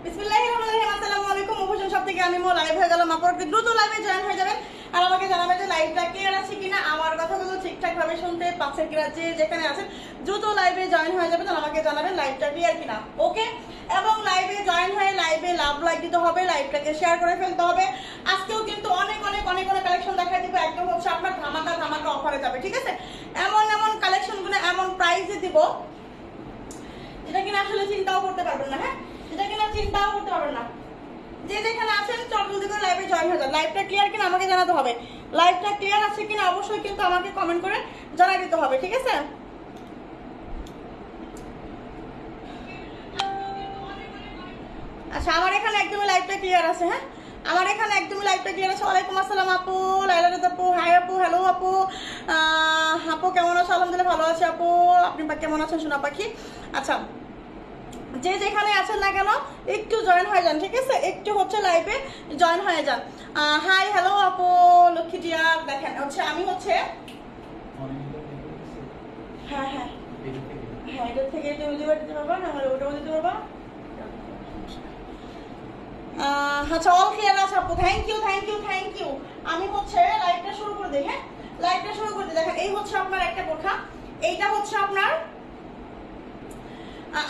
বিসমিল্লাহির রহমানির রহিম। আসসালামু আলাইকুম। অবশ্যই সব থেকে আমি লাইভ হয়ে গেলাম। আপনারা দ্রুত লাইভে জয়েন হয়ে যাবেন আর আমাকে জানাবেন যে লাইভটা ক্লিয়ার আছে কিনা, আমার কথাগুলো ঠিকঠাক ভাবে শুনতে পাচ্ছেন কিনা। যে যেখানে আছেন দ্রুত লাইভে জয়েন হয়ে যাবেন আর আমাকে জানাবেন লাইভটা ক্লিয়ার কিনা। ওকে, এবং লাইভে জয়েন হয়ে লাইভে লাভ লাইক দিতে হবে, লাইভটাকে শেয়ার করে ফেলতে হবে। আজকেও কিন্তু অনেক অনেক অনেক অনেক কালেকশন দেখাই দিব, একদম হচ্ছে আপনার ধামাকা ধামাকা অফারে যাবে। ঠিক আছে, এমন এমন কালেকশনগুলো এমন প্রাইসে দিব যেটা কিনা আসলে চিন্তাও করতে পারবেন না। হ্যাঁ, যেটা কিনা চিন্তাও করতে পারবেন না। যে যেখানে আছেন জলদি করে লাইভে জয়েন হয়ে যান। লাইভটা ক্লিয়ার কিনা আমাকে জানাতে হবে, লাইভটা ক্লিয়ার আছে কিনা অবশ্যই কিন্তু আমাকে কমেন্ট করে জানাই দিতে হবে। ঠিক আছে, আচ্ছা আমার এখানে একদমই লাইভটা ক্লিয়ার আছে। হ্যাঁ, আমার এখানে একদমই লাইভটা ক্লিয়ার আছে। ওয়ালাইকুম আসসালাম আপু, লাইলা আপু, হাই আপু, হ্যালো আপু। আপু কেমন আছো? আলহামদুলিল্লাহ ভালো আছি আপু, আপনি কেমন আছেন সোনা পাখি? আচ্ছা, যে যেখানে আছেন না কেন একটু জয়েন হয়ে যান। ঠিক আছে, একটু হচ্ছে লাইভে জয়েন হয়ে যান। হাই হ্যালো আপু, লক্ষ্মী ডিয়ার। দেখেন হচ্ছে আমি হচ্ছে হ্যাঁ হ্যাঁ হ্যাঁ এটা থেকে দিতে পারবা না, আমার ওটাও দিতে পারবা। আচ্ছা অল ক্লিয়ার আছে আপু, thank you thank you thank you. আমি হচ্ছে লাইভটা শুরু করে দিই। হ্যাঁ, লাইভটা শুরু করে দিই। দেখেন এই হচ্ছে আপনার একটা বোরখা, এইটা হচ্ছে আপনার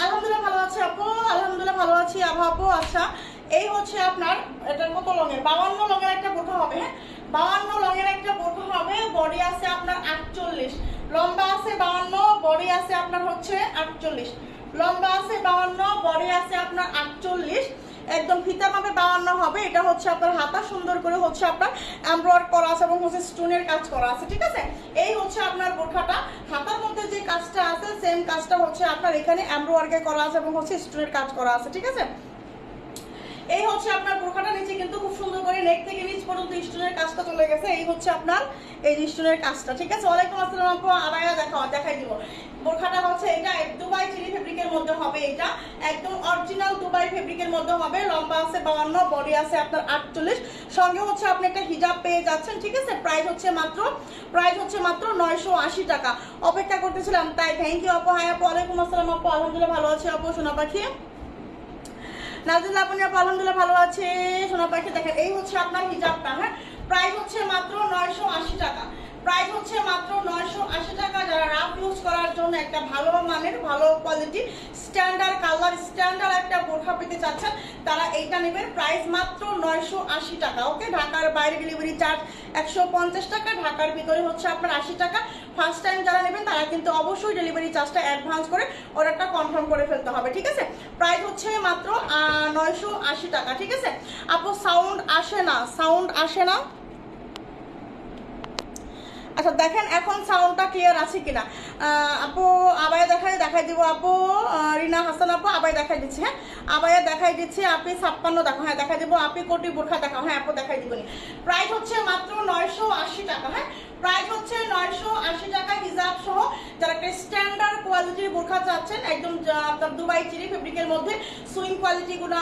আলহামদুলিল্লাহ ভালো আছে আপু, আলহামদুলিল্লাহ ভালো আছি আভা আপু। আচ্ছা এই হচ্ছে আপনার এটা কত লঙের? 52 লঙের একটা বোরখা হবে। হ্যাঁ, 52 লঙের একটা বোরখা হবে। বডি আছে আপনার 48, লম্বা আছে 52, বডি আছে আপনার হচ্ছে 48, লম্বা আছে 52, বডি আছে আপনার 48, একদম ফিতা মাপে 52 হবে। এটা হচ্ছে আপনার হাতা সুন্দর করে হচ্ছে আপনার এমব্রয়ডারি করা আছে এবং হচ্ছে স্টোনের কাজ করা আছে। ঠিক আছে, এই হচ্ছে আপনার বোরখাটা। হাতার মধ্যে যে কাজটা আছে সেম কাজটা হচ্ছে আপনার এখানে এমব্রয়ডারি করা আছে এবং হচ্ছে স্টোনের কাজ করা আছে। ঠিক আছে, এই হচ্ছে আপনার বোরখাটা। নিচে কিন্তু খুব সুন্দর করে নেক থেকে নিচ পর্যন্ত স্টোনের কাজটা চলে গেছে। এই হচ্ছে আপনার এই স্টোনের কাজটা। ঠিক আছে, ওয়ালাইকুম আসসালাম আপু। আবায়া দেখাই দিব। বোরখাটা হচ্ছে এটা দুবাই চিলি ফেব্রিকের মধ্যে হবে, এটা একদম অরিজিনাল দুবাই ফেব্রিকের মধ্যে হবে। লম্বা আছে 52, বডি আছে আপনার 48, সঙ্গে হচ্ছে আপনি একটা হিজাব পেয়ে যাচ্ছেন। ঠিক আছে, প্রাইস হচ্ছে মাত্র 980 টাকা। অপেক্ষা করতেছিলাম তাই থ্যাংক ইউ আপু। হাই আপু, ওয়ালাইকুম আসসালাম আপু, আলহামদুলিল্লাহ ভালো আছি আপু সোনা পাখি। নাজিলা আপনি আপু আলহামদুলিল্লাহ ভালো আছে সোনা পাখি। দেখেন এই হচ্ছে আপনার হিজাবটা। হ্যাঁ, প্রাইস হচ্ছে মাত্র 980 টাকা, প্রাইস হচ্ছে মাত্র 980 টাকা। যারা রাফ ইউজ করার জন্য একটা ভালো মানের ভালো কোয়ালিটি স্ট্যান্ডার্ড কালার স্ট্যান্ডার্ড একটা বোরখা পেতে চাচ্ছেন তারা এইটা নেবেন। প্রাইস মাত্র 980 টাকা। ওকে, ঢাকার বাইরে ডেলিভারি চার্জ 150 টাকা, ঢাকার ভিতরে হচ্ছে আপনার 80 টাকা। ফার্স্ট টাইম যারা নেবেন তারা কিন্তু অবশ্যই ডেলিভারি চার্জটা অ্যাডভান্স করে অর্ডারটা কনফার্ম করে ফেলতে হবে। ঠিক আছে, প্রাইস হচ্ছে মাত্র 980 টাকা। ঠিক আছে আপু, সাউন্ড আসে না, সাউন্ড আসে না। আচ্ছা দেখেন এখন সাউন্ডটা ক্লিয়ার আছে কিনা। আপু আবায়া দেখাই দিব আপু। রিনা হাসান আপু আবায়া দেখাই দিচ্ছে। হ্যাঁ, আবায়া দেখাই দিচ্ছে। আপনি 56 দেখো, হ্যাঁ দেখাই দিব। আপনি কোটি বোরখা দেখাও, হ্যাঁ আপু দেখাই দিব। প্রাইস হচ্ছে মাত্র 980 টাকা। হ্যাঁ, প্রাইস হচ্ছে 980 টাকা হিজাব সহ। যারা একটা স্ট্যান্ডার্ড কোয়ালিটির বোরখা চাচ্ছেন একদম আপনার দুবাই চিলি ফেব্রিকের মধ্যে সুইং কোয়ালিটি গুলো,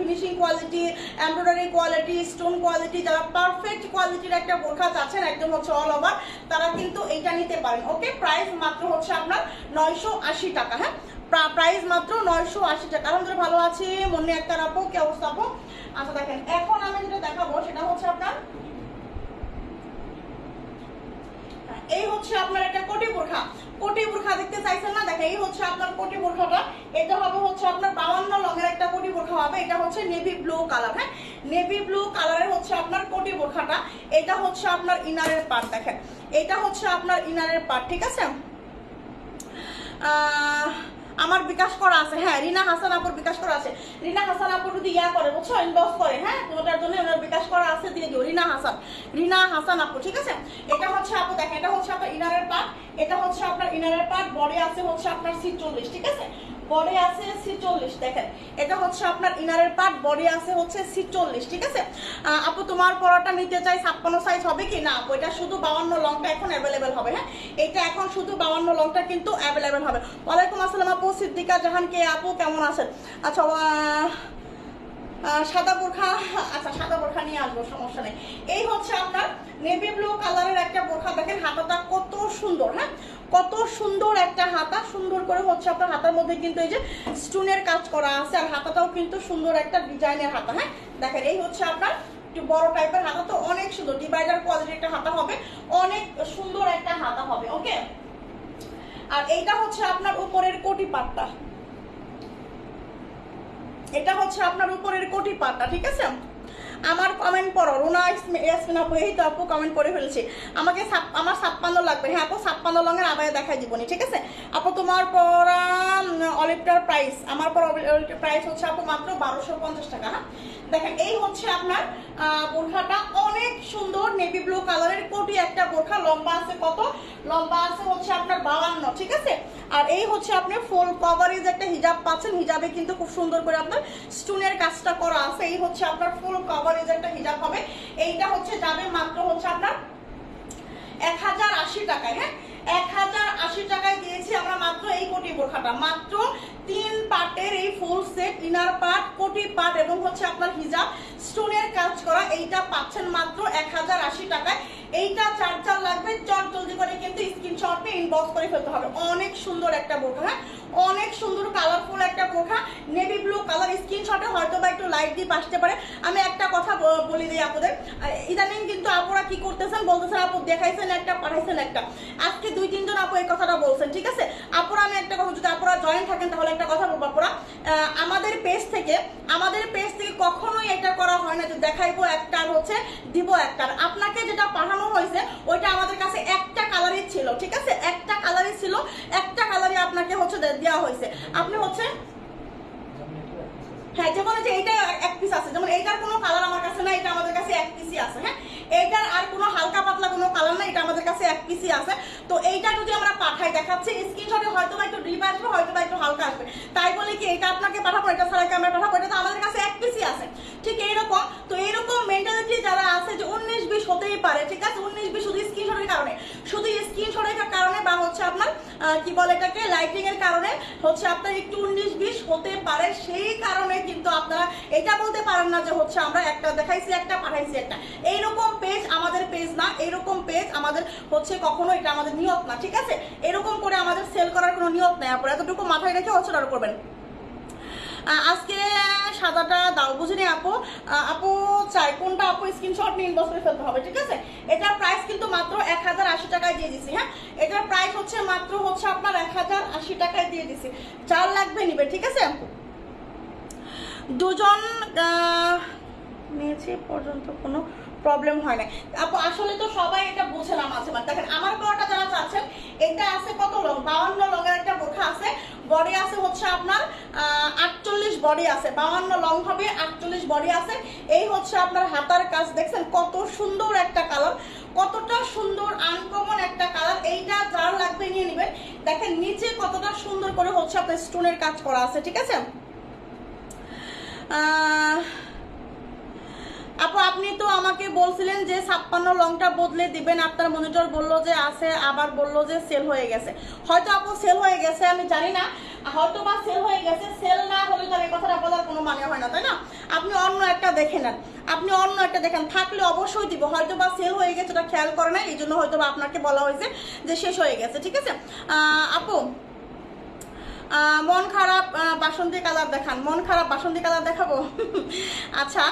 finishing quality, embroidery quality, stone quality, যারা পারফেক্ট কোয়ালিটির একটা বোরখা চাচ্ছেন একদম হচ্ছে অল ওভার, তারা কিন্তু এইটা নিতে পারেন। ওকে, প্রাইস মাত্র হচ্ছে আপনার 980 টাকা। হ্যাঁ, প্রাইস মাত্র 980 টাকা। আলহামদুলিল্লাহ ভালো আছি মনে একটা আপু, কি অবস্থা আপু? আচ্ছা দেখেন এখন আমি যেটা দেখাবো সেটা হচ্ছে আপনার এই হচ্ছে আপনার একটা কোটি বোরখা। কোটি বোরখা দেখতে চাইছেন না? দেখেন এই হচ্ছে আপনার কোটি বোরখাটা। এটা হবে হচ্ছে আপনার 52 লঙের একটা কোটি বোরখা হবে। এটা হচ্ছে নেভি ব্লু কালার। হ্যাঁ, নেভি ব্লু কালারের হচ্ছে আপনার কোটি বোরখাটা। এটা হচ্ছে আপনার ইনারের পার্ট। দেখেন এটা হচ্ছে আপনার ইনারের পার্ট। ঠিক আছে, আমার বিকাশ করা আছে। হ্যাঁ, রিনা হাসান আপুর বিকাশ করা আছে। রিনা হাসান আপুর যদি ইয়া করে বুঝছো, ইনবক্স করে, হ্যাঁ ওটার জন্য ওনার বিকাশ করা আছে, দিয়ে দিও রিনা হাসান আপু। ঠিক আছে, এটা হচ্ছে আপু দেখেন এটা হচ্ছে আপনার ইনারের পার্ট, এটা হচ্ছে আপনার ইনারের পার্ট। বডি আছে হচ্ছে আপনার 46। ঠিক আছে, বডি আছে 46। দেখেন এটা হচ্ছে আপনার ইনারের পার্ট, বডি আছে হচ্ছে 46। ঠিক আছে আপু, তোমার পরাটা নিতে চাই 56 সাইজ হবে কি না আপু? এটা শুধু 52 লংটা এখন অ্যাভেলেবেল হবে। হ্যাঁ, এটা এখন শুধু 52 লংটা কিন্তু অ্যাভেলেবেল হবে। ওয়ালাইকুম আসসালাম আপু, সিদ্দিকা জাহান কে আপু কেমন আছেন? আচ্ছা সাদা বোরখা, আচ্ছা সাদা বোরখা নিয়ে আসবো, সমস্যা নেই। এই হচ্ছে আপনার নেভি ব্লু কালারের একটা বোরখা, দেখেন হাতাটা কত সুন্দর, হ্যাঁ কত সুন্দর একটা হাতা, সুন্দর করে হচ্ছে আপনার হাতার মধ্যে কিন্তু এই যে স্টোনের কাজ করা আছে, আর হাতাটাও কিন্তু সুন্দর একটা ডিজাইনের হাতা, হ্যাঁ দেখেন এই হচ্ছে আপনার একটু বড় টাইপের হাতা, তো অনেক সুন্দর ডিভাইডার কোয়ালিটির একটা হাতা হবে, অনেক সুন্দর একটা হাতা হবে, ওকে। আর এইটা হচ্ছে আপনার উপরের কোটি পাটটা, এটা হচ্ছে আপনার উপরের কোটি পাটটা, ঠিক আছে। আমার কমেন্ট পড়ো, রুনা ইয়াসমিন আপু, এই তো আপু কমেন্ট করে ফেলেছি, আমাকে আমার 56 লাগবে, হ্যাঁ আপু 56 লঙের আবায়া দেখাই দিবনি, ঠিক আছে আপু। তোমার পরা অলিভটার প্রাইস, আমার পরা অলিভটার প্রাইস হচ্ছে আপু মাত্র 1250 টাকা, হ্যাঁ দেখেন এই হচ্ছে আপনার বোরখাটা অনেক সুন্দর নেভি ব্লু কালারের কোটি একটা বোরখা, লম্বা আছে কত, লম্বা আছে হচ্ছে আপনার 52, ঠিক আছে। আর এই হচ্ছে আপনি ফুল কভারেজ একটা হিজাব পাচ্ছেন, হিজাবে কিন্তু খুব সুন্দর করে আপনার স্টোনের কাজটা করা আছে, এই হচ্ছে আপনার ফুল কভারেজ একটা হিজাব হবে। এইটা হচ্ছে যাবে মাত্র হচ্ছে আপনার 1080 টাকায়, হ্যাঁ 1080 টাকায় দিয়েছি আমরা মাত্র এই কোটি বোরখাটা, মাত্র 3 পার্টের এই ফুল সেট, ইনার পার্ট, কোটি পার্ট এবং হচ্ছে আপনার হিজাব স্টোনের কাজ করা, এইটা পাচ্ছেন মাত্র 1080 টাকায়। এইটা চার্জার লাগবে, চট জলদি করে কিন্তু স্ক্রিনশট নিয়ে ইনবক্স করে ফেলতে হবে। অনেক সুন্দর একটা বোরখা, হ্যাঁ অনেক সুন্দর কালারফুল একটা বোরখা, নেভি ব্লু কালার, স্ক্রিনশটে হয়তো বা একটু লাইট ডিপ আসতে পারে। আমি একটা কথা বলি দিই আপনাদের, ইদানিং কিন্তু আপুরা কি করতেছেন, বলতেছেন আপু দেখাইছেন একটা পাঠাইছেন একটা, আজকে 2-3 জন আপু এই কথাটা বলছেন, ঠিক আছে আপুরা। আমি একটা কথা, যদি আপুরা জয়েন থাকেন তাহলে একটা কথা বলবো আপুরা, আমাদের পেজ থেকে কখনোই এটা করা হয় না যে দেখাইবো একটা হচ্ছে দিব একটা, আপনাকে যেটা পাঠানো হয়েছে ওইটা আমাদের কাছে একটা কালারই ছিল, ঠিক আছে একটা কালারই ছিল, একটা কালারই আপনাকে হচ্ছে দেওয়া হয়েছে। আপনি হচ্ছে হ্যাঁ যেমন যে এইটা এক পিস আছে, যেমন এইটার কোনো কালার আমার কাছে না, এটা আমাদের কাছে এক পিসই আছে, হ্যাঁ এইটার আর কোনো হালকা পাতলা কোনো কালার না, এটা আমাদের কাছে এক পিসই আছে। তো এইটা যদি আমরা পাঠাই, দেখাচ্ছি স্ক্রিনশটে হয়তো বা একটু ডিপ আসবে, হয়তো বা একটু হালকা আসবে, তাই বলে কি এটা আপনাকে পাঠাবো, এটা ছাড়া আমরা পাঠাবো, এটা তো আমাদের কাছে এক পিসই আছে, ঠিক এইরকম। তো এইরকম মেন্টালিটি যারা আছে যে 19-20 হতেই পারে, ঠিক আছে 19-20 শুধু স্ক্রিনশটের কারণে, শুধু স্ক্রিনশটের কারণে বা হচ্ছে আপনার কি বলে এটাকে লাইটিং এর কারণে হচ্ছে আপনার একটু 19-20 হতে পারে, সেই কারণে কিন্তু আপনারা এটা বলতে পারেন না যে হচ্ছে আমরা একটা দেখাইছি একটা পাঠাইছি একটা, এইরকম পেজ আমাদের পেজ না, এইরকম পেজ আমাদের হচ্ছে কখনো এটা আমাদের নিয়ত না, ঠিক আছে এরকম করে আমাদের সেল করার কোনো নিয়ত নেই, আপনারা এতটুকু মাথায় রেখে হচ্ছে অর্ডার করবেন। আজকে সাদাটা দাও বুঝিনি আপু, আপু চাই কোনটা আপু স্ক্রিনশট নিয়ে ইনবক্স করে ফেলতে হবে, ঠিক আছে। এটার প্রাইস কিন্তু মাত্র 1080 টাকায় দিয়ে দিছি, হ্যাঁ এটার প্রাইস হচ্ছে মাত্র হচ্ছে আপনার 1080 টাকায় দিয়ে দিছি, চার লাগবে নিবে, ঠিক আছে। দুজন নিয়েছি পর্যন্ত কোনো প্রবলেম হয় না আপু, আসলে তো সবাই এটা বুঝে না মাঝে মাঝে। দেখেন আমার পরটা যারা চাচ্ছেন, এটা আছে কত লং, 52 লংয়ের একটা বোরখা আছে, বডি আছে হচ্ছে আপনার 48 বডি আছে, 52 লং হবে 48 বডি আছে। এই হচ্ছে আপনার হাতার কাজ, দেখছেন কত সুন্দর একটা কালার, কতটা সুন্দর আনকমন একটা কালার, এইটা যার লাগবে নিয়ে নেবেন। দেখেন নিচে কতটা সুন্দর করে হচ্ছে আপনার স্টোনের কাজ করা আছে, ঠিক আছে। আপু আপনি তো আমাকে বলছিলেন যে 56 লংটা বদলে দিবেন, আপনার মনিটর বললো যে আছে, আবার বললো যে সেল হয়ে গেছে, হয়তো আপু সেল হয়ে গেছে আমি জানি না, হয়তো বা সেল হয়ে গেছে, সেল না হলে তো এই কথাটা বলার কোনো মানে হয় না, তাই না। আপনি অন্য একটা দেখে নেন, আপনি অন্য একটা দেখেন, থাকলে অবশ্যই দিব, হয়তো বা সেল হয়ে গেছে ওটা খেয়াল করে না, এই জন্য হয়তো বা আপনাকে বলা হয়েছে যে শেষ হয়ে গেছে, ঠিক আছে। আপু মন খারাপ বাসন্তী কালার দেখান, মন খারাপ বাসন্তী কালার দেখাবো আচ্ছা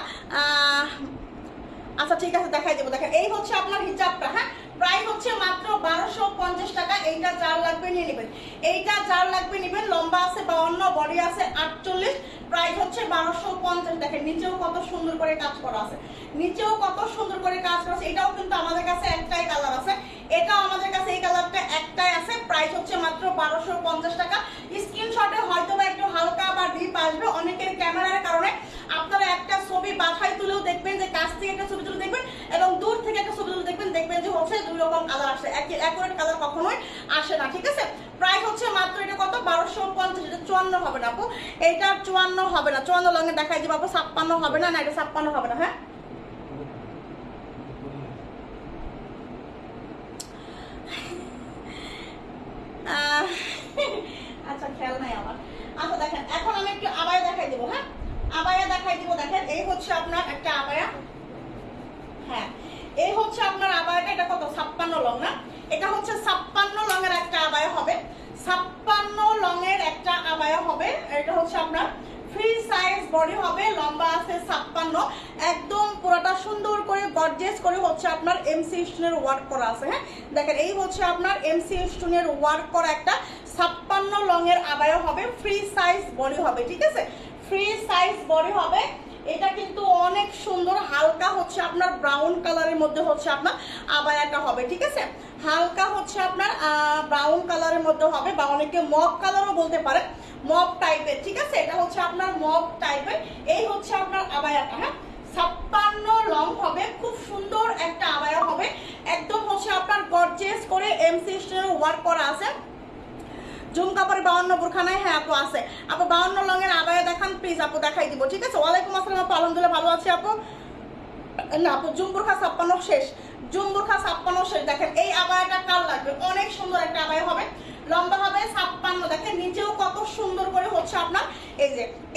আচ্ছা ঠিক আছে দেখাই দেবো। দেখেন এই হচ্ছে আপনার হিজাবটা, হ্যাঁ প্রাইস হচ্ছে মাত্র 1250 টাকা, এইটা যার লাগবে নিয়ে নেবেন, এইটা যার লাগবে নেবেন। লম্বা আছে 52, বডি আছে 48, প্রাইস হচ্ছে 1250। দেখেন নিচেও কত সুন্দর করে কাজ করা আছে, নিচেও কত সুন্দর করে কাজ করা আছে। এটাও কিন্তু আমাদের কাছে একটাই কালার আছে, এটাও আমাদের কাছে এই কালারটা একটাই আছে, প্রাইস হচ্ছে মাত্র 1250 টাকা। স্ক্রিনশটে হয়তো বা একটু হালকা বা ডিপ আসবে, অনেকের ক্যামেরার কারণে আপনারা একটা ছবি বাছাই তুলেও দেখবেন, যে কাছ থেকে একটা ছবি তুলে দেখবেন এবং দূর থেকে একটা ছবি তুলে দেখবেন, দেখবেন যে হচ্ছে দুই রকম কালার আসে, অ্যাকুরেট কালার কখনোই আসে না, ঠিক আছে। প্রাইস হচ্ছে মাত্র এটা কত 1250, এটা 54 হবে না আপু, এটা 54 হবে না, 54 লঙে দেখাই দিব আপু, 56 হবে না, না এটা 56 হবে না, হ্যাঁ আচ্ছা খেয়াল নাই আমার। আচ্ছা দেখেন এখন আমি একটু আবায়া দেখাই দেবো, হ্যাঁ আবায়া দেখাই দিব। দেখেন লং না, এটা হচ্ছে 56 লংয়ের একটা আবায়া হবে, 56 লংয়ের একটা আবায়া হবে। এটা হচ্ছে আপনার ফ্রি সাইজ বডি হবে, লম্বা আছে 56, একদম পুরোটা সুন্দর করে গর্জিয়াস করে হচ্ছে আপনার এমসি স্টোনের ওয়ার্ক করা আছে। হ্যাঁ দেখেন এই হচ্ছে আপনার এমসি স্টোনের ওয়ার্ক করা একটা 56 লংয়ের আবায়া হবে, ফ্রি সাইজ বডি হবে। ঠিক আছে, ফ্রি সাইজ বডি হবে। এটা কিন্তু অনেক সুন্দর, হালকা হচ্ছে আপনার ব্রাউন কালারের মধ্যে হচ্ছে আপনার আবায়াটা হবে। ঠিক আছে, হালকা হচ্ছে আপনার ব্রাউন কালারের মধ্যে হবে, বা অনেকে মগ কালারও বলতে পারে, মগ টাইপের। ঠিক আছে, এটা হচ্ছে আপনার মগ টাইপের। এই হচ্ছে আপনার আবায়াটা। হ্যাঁ 56 লং হবে, খুব সুন্দর একটা আবায়া হবে, একদম হচ্ছে আপনার গর্জিয়াস করে এমসি স্টোনের ওয়ার্ক করা আছে। ঝুমকা পরে 52 বোরখা নাই? হ্যাঁ আপু আছে। আপু 52 লংয়ের আবায়া দেখান প্লিজ, আপু দেখাই দিব। ঠিক আছে, ওয়ালাইকুম আসসালাম আপু, আলহামদুলিল্লাহ ভালো আছি আপু। না আপু জুম বোরখা 56 শেষ, জুম বোরখা 56 শেষ। দেখেন এই আবায়াটা কাল লাগবে, অনেক সুন্দর একটা আবায়া হবে, লম্বা হবে 56। দেখেন নিচেও কত সুন্দর করে হচ্ছে আপনার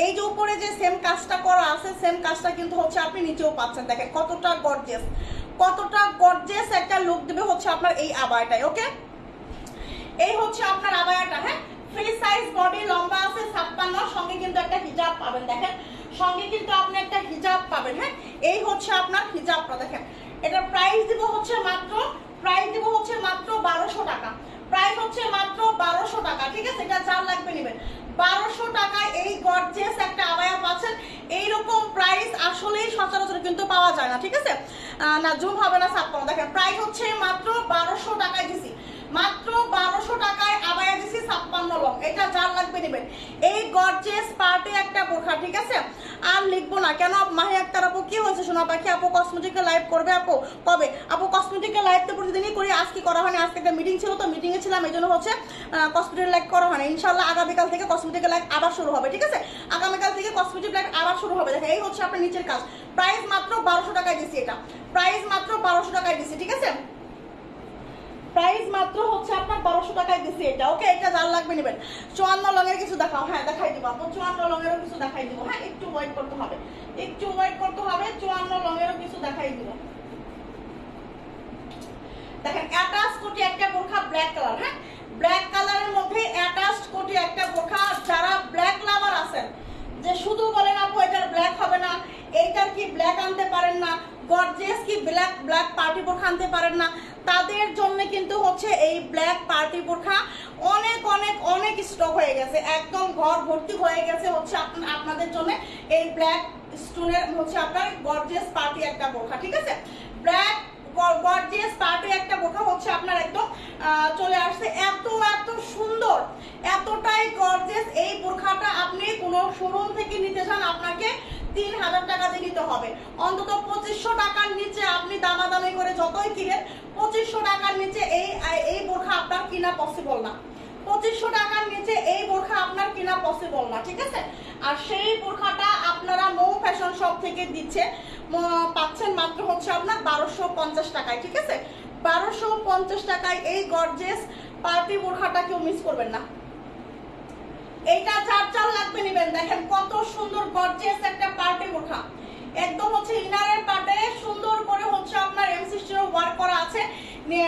এই যে উপরে যে সেম কাজটা করা আছে, সেম কাজটা কিন্তু হচ্ছে আপনি নিচেও পাচ্ছেন। দেখেন কতটা গর্জিয়াস, কতটা গর্জিয়াস একটা লুক দিবে হচ্ছে আপনার এই আবায়াটাই। ওকে, এই হচ্ছে আপনার আবায়াটা। হ্যাঁ ফ্রি সাইজ বডি, লম্বা আছে 56, সঙ্গে কিন্তু একটা হিজাব পাবেন। দেখেন সঙ্গে কিন্তু আপনি একটা হিজাব পাবেন। হ্যাঁ এই হচ্ছে আপনার হিজাবটা। দেখেন এটা প্রাইস দিব হচ্ছে মাত্র 1200 টাকা, প্রাইস হচ্ছে মাত্র 1200 টাকা। ঠিক আছে, এটা যার লাগবে নেবেন। 1200 টাকায় এই গর্জিয়াস একটা আবায়া পাচ্ছেন। এইরকম প্রাইস আসলেই সচরাচর কিন্তু পাওয়া যায় না। ঠিক আছে, না জুম হবে না 56। দেখেন প্রাইস হচ্ছে মাত্র 1200 টাকায় দিছি, মাত্র 1200 টাকায় আবায়া দিছি 56 লং। এটা যার লাগবে নেবেন। এই গর্জিয়াস পার্টে একটা বোরখা। ঠিক আছে, আর লিখবো না কেন মাহি আক্তার আপু, কি হয়েছে শোনা পাখি? আপু কসমেটিকে লাইভ করবে আপু? কবে আপু? কসমেটিকে লাইভ তো প্রতিদিনই করি, আজকে করা হয়নি, আজকে একটা মিটিং ছিল তো মিটিংয়ে ছিলাম, এই জন্য হচ্ছে কসমেটিক লাইভ করা হয়নি। ইনশাল্লাহ আগামীকাল থেকে কসমেটিক লাইভ আবার শুরু হবে। ঠিক আছে, আগামীকাল থেকে কসমেটিক লাইভ আবার শুরু হবে। দেখেন এই হচ্ছে আপনার নিচের কাজ, প্রাইস মাত্র 1200 টাকায় দিছি, এটা প্রাইস মাত্র 1200 টাকায় দিছি। ঠিক আছে, প্রাইস মাত্র হচ্ছে আপনার 1200 টাকায় দিছি এটা। ওকে, এটা যার লাগবে নেবেন। 54 লংয়ের কিছু দেখাও। হ্যাঁ দেখাই দিব আপু, 54 লংয়েরও কিছু দেখাই দিব। হ্যাঁ একটু ওয়েট করতে হবে, একটু ওয়েট করতে হবে, 54 লংয়েরও কিছু দেখাই দিব। দেখেন অ্যাটাচ কোটি একটা বোরখা, ব্ল্যাক কালার। হ্যাঁ ব্ল্যাক কালারের মধ্যে অ্যাটাচ কোটি একটা বোরখা। যারা ব্ল্যাক লাভার আছেন, যে শুধু বলেন আপু এটার ব্ল্যাক হবে না, এইটার কি ব্ল্যাক আনতে পারেন না, গর্জিয়াস কি ব্ল্যাক পার্টি বোরখা আনতে পারেন না, তাদের জন্য কিন্তু হচ্ছে এই ব্ল্যাক পার্টি বোরখা অনেক অনেক অনেক স্টক হয়ে গেছে, একদম ঘর ভর্তি হয়ে গেছে হচ্ছে আপনাদের জন্য এই ব্ল্যাক স্টোনের হচ্ছে আপনার গর্জিয়াস পার্টি একটা বোরখা। ঠিক আছে, ব্ল্যাক গর্জিয়াস পার্টি একটা বোরখা হচ্ছে আপনার একদম চলে আসছে। এত এত সুন্দর, এতটাই গর্জিয়াস। এই বোরখাটা আপনি কোনো শোরুম থেকে নিতে চান, আপনাকে 3000 টাকা দিয়ে নিতে হবে। অন্তত 2500 টাকার নিচে আপনি দামাদামি করে যতই কিনেন, 2500 টাকার নিচে এই বোরখা আপনার কিনা পসিবল না। 2500 টাকার নিচে এই বোরখা আপনার কিনা পসিবল না। ঠিক আছে, আর সেই বোরখাটা আপনারা মৌ ফ্যাশন শপ থেকে দিচ্ছে, পাচ্ছেন মাত্র হচ্ছে আপনার 1250 টাকায়। ঠিক আছে, 1250 টাকায় এই গর্জিয়াস পার্টি বোরখাটা কেউ মিস করবেন না। এইটা যার যার লাগবে নেবেন। দেখেন কত সুন্দর গর্জিয়াস একটা পার্টি বোরখা, একদম হচ্ছে ইনারের পার্টে সুন্দর করে হচ্ছে আপনার এমসি স্টোনের ওয়ার্ক করা আছে,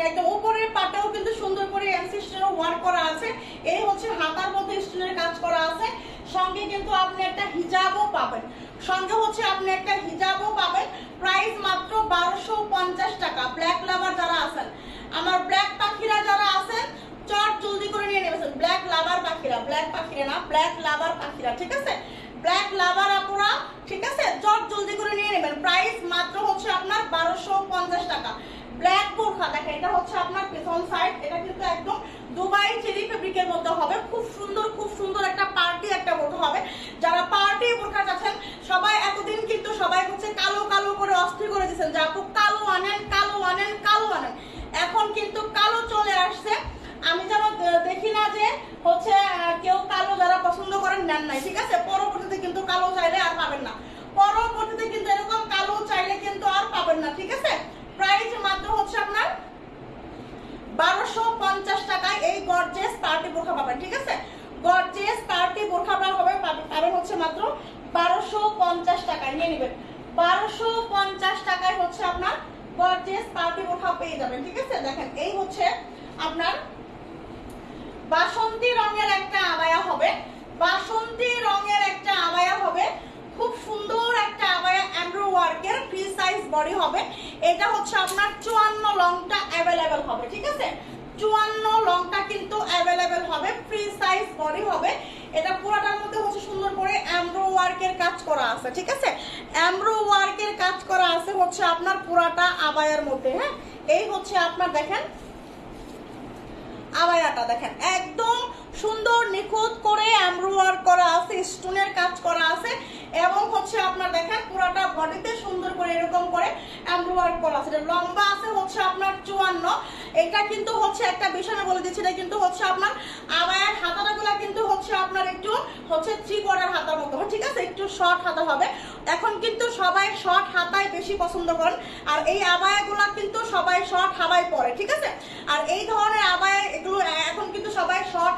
একদম উপরের পার্টেও কিন্তু সুন্দর করে এমসি স্টোনের ওয়ার্ক করা আছে। এই হচ্ছে হাতার মধ্যে স্টোনের কাজ করা আছে, সঙ্গে কিন্তু আপনি একটা হিজাবও পাবেন, সঙ্গে হচ্ছে আপনি একটা হিজাবও পাবেন। প্রাইস মাত্র 1250 টাকা। ব্ল্যাক লাভার যারা আছেন, আমার ব্ল্যাক পাখিরা যারা আছেন, চট জলদি করে নিয়ে নেবেন। ব্ল্যাক লাভার পাখিরা, ব্ল্যাক পাখিরা না, ব্ল্যাক লাভার পাখিরা। ঠিক আছে, ব্ল্যাক লাভার আপুরা, ঠিক আছে, চট জলদি করে নিয়ে নেবেন। প্রাইস মাত্র হচ্ছে আপনার 1250 টাকা। ব্ল্যাক বোরখা। দেখেন এটা হচ্ছে আপনার পেছন সাইড, এটা কিন্তু একদম দুবাই চেরি ফেব্রিকের মধ্যে হবে, খুব সুন্দর, খুব সুন্দর একটা পার্টি একটা বোরখা হবে। যারা পার্টি বোরখা চাচ্ছেন, সবাই এতদিন কিন্তু সবাই হচ্ছে কালো কালো করে অস্থির করে দিচ্ছেন যে আপু কালো আনেন, কালো আনেন, কালো আনেন। এখন কিন্তু কালো চলে আসছে। আমি যেন দেখি না যে হচ্ছে কেউ কালো যারা পছন্দ করেন নেন নাই। ঠিক আছে, পরবর্তীতে কিন্তু কালো চাইলে আর পাবেন না, পরবর্তীতে কিন্তু এরকম কালো চাইলে কিন্তু আর পাবেন না। ঠিক আছে, প্রাইস মাত্র হচ্ছে আপনার 1250 টাকায় এই গর্জিয়াস পার্টি বোরখা পাবেন। ঠিক আছে, গর্জিয়াস পার্টি বোরখা পাবেন হচ্ছে মাত্র 1250 টাকায়। নিয়ে নেবেন 1250 টাকায় হচ্ছে আপনার গর্জিয়াস পার্টি বোরখা পেয়ে যাবেন, ঠিক আছে। দেখেন এই হচ্ছে আপনার বাসন্তী রঙের একটা আবায়া হবে, বাসন্তী রঙের একটা আবায়া হবে, খুব সুন্দর একটা আবায়া এমব্রয়ডারি ওয়ার্কের ফ্রি সাইজ বডি হবে। এটা হচ্ছে আপনার 54 লংটা अवेलेबल হবে, ঠিক আছে। 54 লংটা কিন্তু अवेलेबल হবে, ফ্রি সাইজ বডি হবে। এটা পুরোটার মধ্যে হচ্ছে সুন্দর করে এমব্রয়ডারি ওয়ার্কের কাজ করা আছে, ঠিক আছে। এমব্রয়ডারি ওয়ার্কের কাজ করা আছে হচ্ছে আপনার পুরাটা আবায়ার মধ্যে। হ্যাঁ, এই হচ্ছে আপনার দেখেন আবায়াটা, দেখেন একদম সুন্দর নিখুঁত করে এমব্রয়ডারি ওয়ার্ক করা আছে, স্টোনের কাজ করা আছে এবং হচ্ছে আপনার দেখেন পুরোটা বডিতে সুন্দর করে এরকম করে এমব্রয়ডারি ওয়ার্ক করা আছে। লম্বা আছে হচ্ছে আপনার 54। এটা কিন্তু হচ্ছে একটা বিষয় বলে দিচ্ছি, এটা কিন্তু হচ্ছে আপনার আবায়ার হাতাগুলো কিন্তু হচ্ছে আপনার একটু হচ্ছে 3 কোয়ার্টার হাতার মতো, ঠিক আছে, একটু শর্ট হাতা হবে। এখন কিন্তু সবাই শর্ট হাতায় বেশি পছন্দ করেন, আর এই আবায়াগুলো কিন্তু সবাই শর্ট হাতায় পরে, ঠিক আছে। আর এই ধরনের আবায়া এগুলো এখন কিন্তু সবাই শর্ট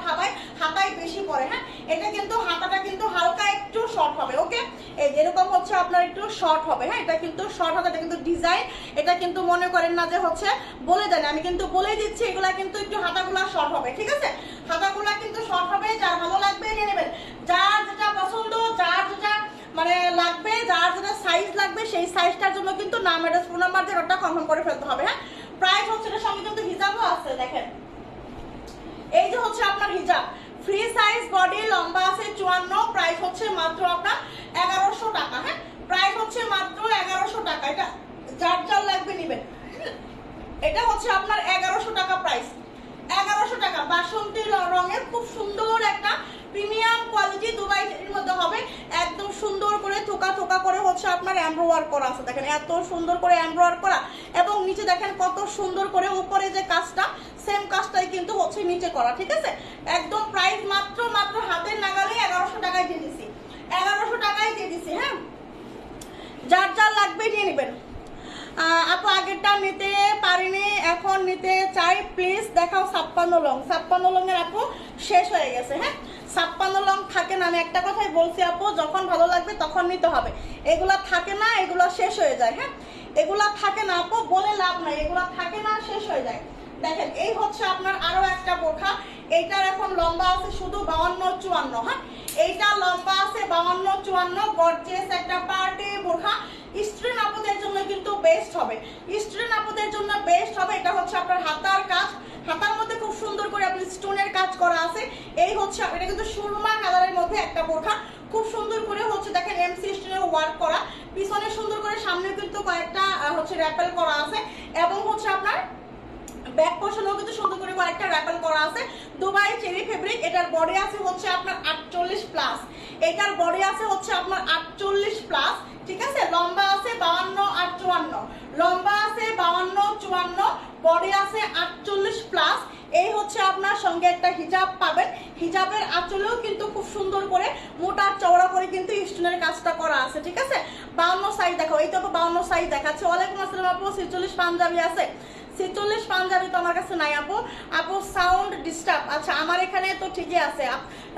হাতায় বেশি পরে। হ্যাঁ, এটা কিন্তু হাতাটা কিন্তু হালকা একটু শর্ট হবে, ওকে। এই যেরকম হচ্ছে আপনার একটু শর্ট হবে। হ্যাঁ, এটা কিন্তু শর্ট হাতা, এটা কিন্তু ডিজাইন, এটা কিন্তু মনে করেন না যে হচ্ছে বলে দেন, আমি কিন্তু বলে দিচ্ছি এগুলা কিন্তু একটু হাতাগুলা শর্ট হবে, ঠিক আছে। হাতাগুলা কিন্তু শর্ট হবে, যার ভালো লাগবে নিয়ে নেবেন, যার যেটা পছন্দ, যার যেটা মানে লাগবে, যার যেটা সাইজ লাগবে সেই সাইজটার জন্য কিন্তু নাম অ্যাড্রেস ফোন নাম্বার দিয়ে ওটা কনফার্ম করে ফেলতে হবে। হ্যাঁ, প্রাইস হচ্ছে এর সঙ্গে কিন্তু হিজাবও আছে, দেখেন এই যে হচ্ছে আপনার হিজাব, ফ্রি সাইজ বডি, লম্বা আছে 54, প্রাইস হচ্ছে মাত্র আপনার 1100 টাকা। হ্যাঁ, প্রাইস হচ্ছে মাত্র 1100 টাকা, এটা যার যার লাগবে নেবেন। এটা হচ্ছে আপনার 1100 টাকা প্রাইস, 1100 টাকা। বাসন্তী রঙের খুব সুন্দর একটা প্রিমিয়াম কোয়ালিটি দুবাই এর মধ্যে হবে, একদম সুন্দর করে থোকা থোকা করে হচ্ছে আপনার এমব্রয়ডারি ওয়ার্ক করা আছে। দেখেন এত সুন্দর করে এমব্রয়ডারি করা এবং নিচে দেখেন কত সুন্দর করে উপরে যে কাজটা সেম কাজটাই কিন্তু হচ্ছে নিচে করা, ঠিক আছে। একদম প্রাইস মাত্র হাতের নাগালে 1100 টাকায় দিয়ে দিছি, 1100 টাকায় দিয়ে দিছি। হ্যাঁ, যার যার লাগবে নিয়ে নেবেন। আপু আগেরটা নিতে পারিনি, এখন নিতে চাই, প্লিজ দেখাও 56 লং। 56 লংয়ের আপু শেষ হয়ে গেছে। হ্যাঁ, 56 লং থাকে না, আমি একটা কথাই বলছি আপু, যখন ভালো লাগবে তখন নিতে হবে, এগুলা থাকে না, এগুলা শেষ হয়ে যায়। হ্যাঁ, এগুলা থাকে না আপু, বলে লাভ নাই, এগুলা থাকে না, শেষ হয়ে যায়। দেখেন এই হচ্ছে আপনার আরো একটা বোরখা, এইটার এখন লম্বা আছে শুধু 52-54। হ্যাঁ, এইটা লম্বা আছে 52-54, গর্জিয়াস একটা পার্টি বোরখা। স্ট্রিন আপুদের জন্য কিন্তু বেস্ট হবে, স্ট্রিন আপুদের জন্য বেস্ট হবে। এটা হচ্ছে আপনার হাতার কাজ, হাতার মধ্যে খুব সুন্দর করে আপনি স্টোনের কাজ করা আছে। এই হচ্ছে এটা কিন্তু সুরমা কালারের মধ্যে একটা বোরখা, খুব সুন্দর করে হচ্ছে দেখেন এমসি স্টোনের ওয়ার্ক করা, পিছনে সুন্দর করে, সামনে কিন্তু কয়েকটা হচ্ছে র্যাপেল করা আছে এবং হচ্ছে আপনার ব্যাক পোর্শনেও কিন্তু সুন্দর করে কয়েকটা র্যাপেল করা আছে। দুবাই চেরি ফেব্রিক, এটার বডি আছে হচ্ছে আপনার 48 প্লাস, এটার বডি আছে হচ্ছে আপনার 48 প্লাস, ঠিক আছে। লম্বা আছে 52-54, লম্বা আছে 52-54, বডি আছে 48 প্লাস। এই হচ্ছে আপনার সঙ্গে একটা হিজাব পাবেন, হিজাবের আঁচলেও কিন্তু খুব সুন্দর করে মোটা চওড়া করে কিন্তু স্টোনের কাজটা করা আছে, ঠিক আছে। 52 সাইজ দেখো, এই তো 52 সাইজ দেখাচ্ছে। ওয়ালাইকুম আসসালাম আপু, 46 পাঞ্জাবি আছে? 46 পাঞ্জাবি তো আমার কাছে নাই আপু। আপু সাউন্ড ডিস্টার্ব, আচ্ছা আমার এখানে তো ঠিকই আছে,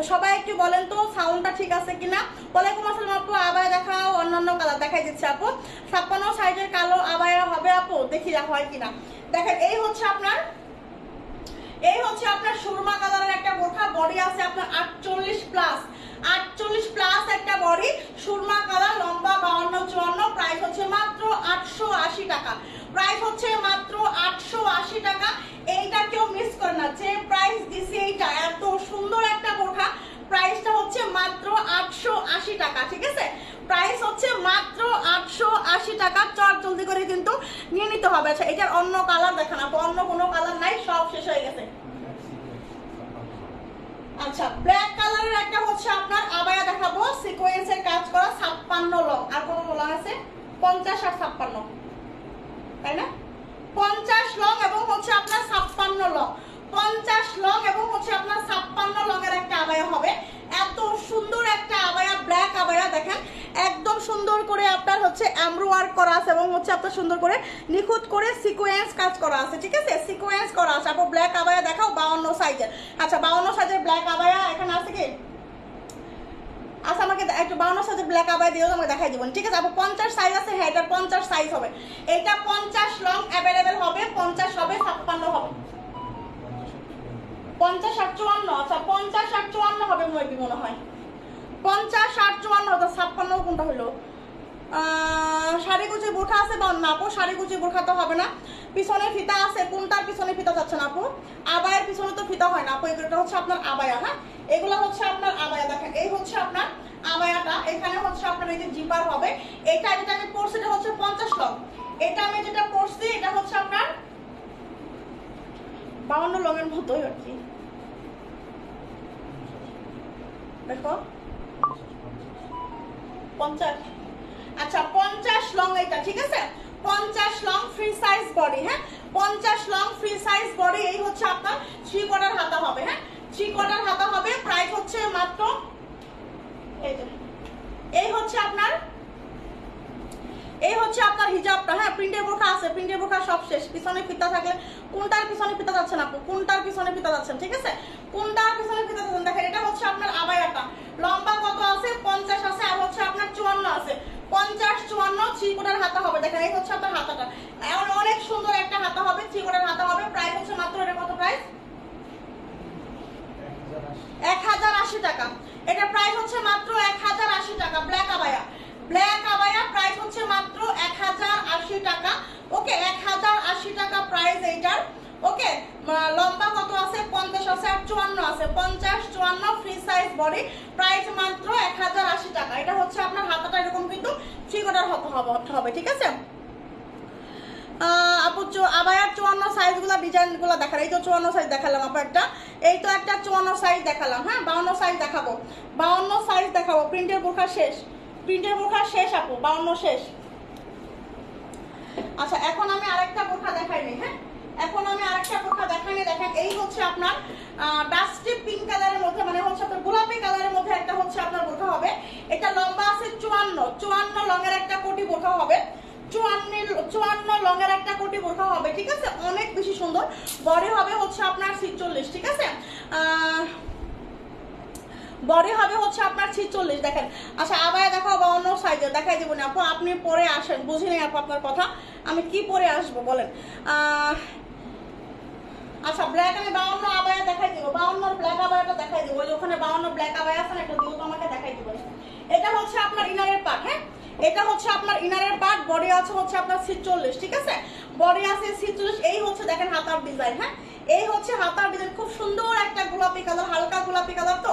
সবাই একটু বলেন তো সাউন্ডটা ঠিক আছে কিনা। ওয়ালাইকুম আসসালাম আপু, আবায়া দেখাও, অন্যান্য কালার দেখাই দিচ্ছে আপু। 56 সাইজের কালো আবায়া হবে আপু, দেখি হয় কিনা। দেখেন এই হচ্ছে আপনার সুরমা কালারের একটা বোরখা, বডি আছে আপনার 48 প্লাস, 48 প্লাস একটা বডি, সুরমা কালার, লম্বা 52-54, প্রাইস হচ্ছে মাত্র 880 টাকা, প্রাইস হচ্ছে মাত্র 880 টাকা। এইটা কেউ মিস করে না, যে প্রাইস দিছি এইটা, এত সুন্দর একটা বোরখা, প্রাইসটা হচ্ছে মাত্র 880 টাকা, ঠিক আছে। প্রাইস হচ্ছে মাত্র 880 টাকা, চট জলদি করে কিন্তু নিয়ে নিতে হবে। আচ্ছা এটার অন্য কালার দেখেন আপু, অন্য কোনো কালার নাই, সব শেষ হয়ে গেছে। আচ্ছা ব্ল্যাক কালারের একটা হচ্ছে আপনার আবায়া দেখাবো, সিকোয়েন্সের কাজ করা, 56 লং। আর কোন লং আছে? 50 আর 56, তাই না? 50 লং এবং হচ্ছে আপনার 56 লং, 50 লং এবং হচ্ছে আপনার 56 লংয়ের একটা আবায়া হবে। এত সুন্দর একটা আবায়া, ব্ল্যাক আবায়া দেখেন, একদম সুন্দর করে আপনার হচ্ছে এমব্রয়ডারি ওয়ার্ক করা আছে এবং হচ্ছে আপনার সুন্দর করে নিখুঁত করে সিকোয়েন্স কাজ করা আছে, ঠিক আছে, সিকোয়েন্স করা আছে। আপু ব্ল্যাক আবায়া দেখাও 52 সাইজের। আচ্ছা 52 সাইজের ব্ল্যাক আবায়া এখানে আছে কি? আচ্ছা আমাকে একটু 52 সাইজে ব্ল্যাক আবায়া দিও, আমাকে দেখাই দিবেন, ঠিক আছে আপু? 50 সাইজ আছে, হ্যাঁ এটা 50 সাইজ হবে, এটা 50 লং অ্যাভেলেবেল হবে, 50 হবে, 56 হবে, 50 58, আচ্ছা 50 58 হবে মনে হয়, 50 58 হতো, 56 কোনটা হলো? শাড়ি কুচি বোরখা আছে বা না আপু? শাড়ি কুচি বোরখা তো হবে না। পিছনে ফিতা আছে, কোনটার পিছনে ফিতা যাচ্ছে না আপু? আবায়ের পিছনে তো ফিতা হয় না আপু, এগুলো হচ্ছে আপনার আবায়া, হ্যাঁ এগুলো হচ্ছে আপনার আবায়া। দেখেন এই হচ্ছে আপনার আবায়াটা, এখানে হচ্ছে আপনার এই যে জিপার হবে, এটা যেটা আমি পরছি এটা হচ্ছে 50 লং, এটা আমি যেটা পরছি এটা হচ্ছে আপনার 52 লং এর মতোই আর কি, দেখো 50, আচ্ছা 50 লং এটা, ঠিক আছে 50 লং ফ্রি সাইজ বডি, হ্যাঁ 50 লং ফ্রি সাইজ বডি। এই হচ্ছে আপনার 3 কোয়ার্টার হাতা হবে, হ্যাঁ 3 কোয়ার্টার হাতা হবে, প্রাইস হচ্ছে মাত্র এই হচ্ছে আপনার হিজাবটা, হ্যাঁ প্রিন্টের বোরখা আছে, প্রিন্টের বোরখা সব শেষ। পিছনে ফিতা থাকলে কোনটার পিছনে ফিতা যাচ্ছেন আপু? কোনটার পিছনে ফিতা যাচ্ছেন, ঠিক আছে কোনটার পিছনে ফিতা যাচ্ছেন? দেখেন এটা হচ্ছে আপনার আবায়াটা, লম্বা কত আছে? 50 আছে, আর হচ্ছে আপনার 54 আছে, 50 54 3 কোয়ার্টার হাতা হবে। দেখেন এই হচ্ছে আপনার হাতাটা, অনেক সুন্দর একটা হাতা হবে, 3 কোয়ার্টার হাতা হবে, প্রাইস হচ্ছে মাত্র এটা কত প্রাইস? 1080 টাকা। এটা প্রাইস হচ্ছে মাত্র 1080 টাকা। Black abaya, black abaya price হচ্ছে মাত্র 1080 টাকা। ওকে 1080 টাকা প্রাইস এইটার। ওকে লম্বা কত আছে? 50 আছে আর 54 আছে, 50 54 ফ্রি সাইজ বডি, প্রাইস মাত্র 1080 টাকা। এটা হচ্ছে আপনার হাতাটা এরকম কিন্তু 3 কোয়ার্টার হবে, ঠিক আছে আপু? আবায়ার 54 সাইজগুলো ডিজাইনগুলো দেখালাম, এই তো 54 সাইজ দেখালাম আপু একটা, এই তো একটা 54 সাইজ দেখালাম, হ্যাঁ 52 সাইজ দেখাবো, 52 সাইজ দেখাবো। প্রিন্টের বোরখা শেষ, প্রিন্টের বোরখা শেষ আপু, 52 শেষ। আচ্ছা এখন আমি আরেকটা বোরখা দেখাইনি, হ্যাঁ এখন আমি আরেকটা বোরখা দেখাইনি। দেখেন এই হচ্ছে আপনার ডাস্টি পিঙ্ক কালারের মধ্যে, মানে হচ্ছে আপনার গোলাপি কালারের মধ্যে একটা হচ্ছে আপনার বোরখা হবে। এটা লম্বা আছে 54 লং এর একটা কোটি বোরখা হবে, 54 লং এর একটা কোটি বোরখা হবে, ঠিক আছে অনেক বেশি সুন্দর। বডি হবে হচ্ছে আপনার 46, ঠিক আছে বডি হবে হচ্ছে আপনার 46। দেখেন আচ্ছা আবায়া দেখাও 52 সাইজে দেখাই দেবো না আপু, আপনি পরে আসেন, বুঝি নাই আপু আপনার কথা, আমি কি পরে আসবো বলেন? আচ্ছা ব্ল্যাক আমি 52 আবায়া দেখাই দিব, 52 ব্ল্যাক আবায়াটা দেখাই দিব, ওই ওখানে 52 ব্ল্যাক আবায়া আছে না, এটা দিও তো আমাকে দেখাই দিব। এটা হচ্ছে আপনার ইনারের পার্ট, হ্যাঁ এটা হচ্ছে আপনার ইনারের পার্ট, বডি আছে হচ্ছে আপনার 46, ঠিক আছে বডি আছে 46। এই হচ্ছে দেখেন হাতার ডিজাইন, হ্যাঁ এই হচ্ছে হাতার ডিজাইন, খুব সুন্দর একটা গোলাপি কালার, হালকা গোলাপি কালার, তো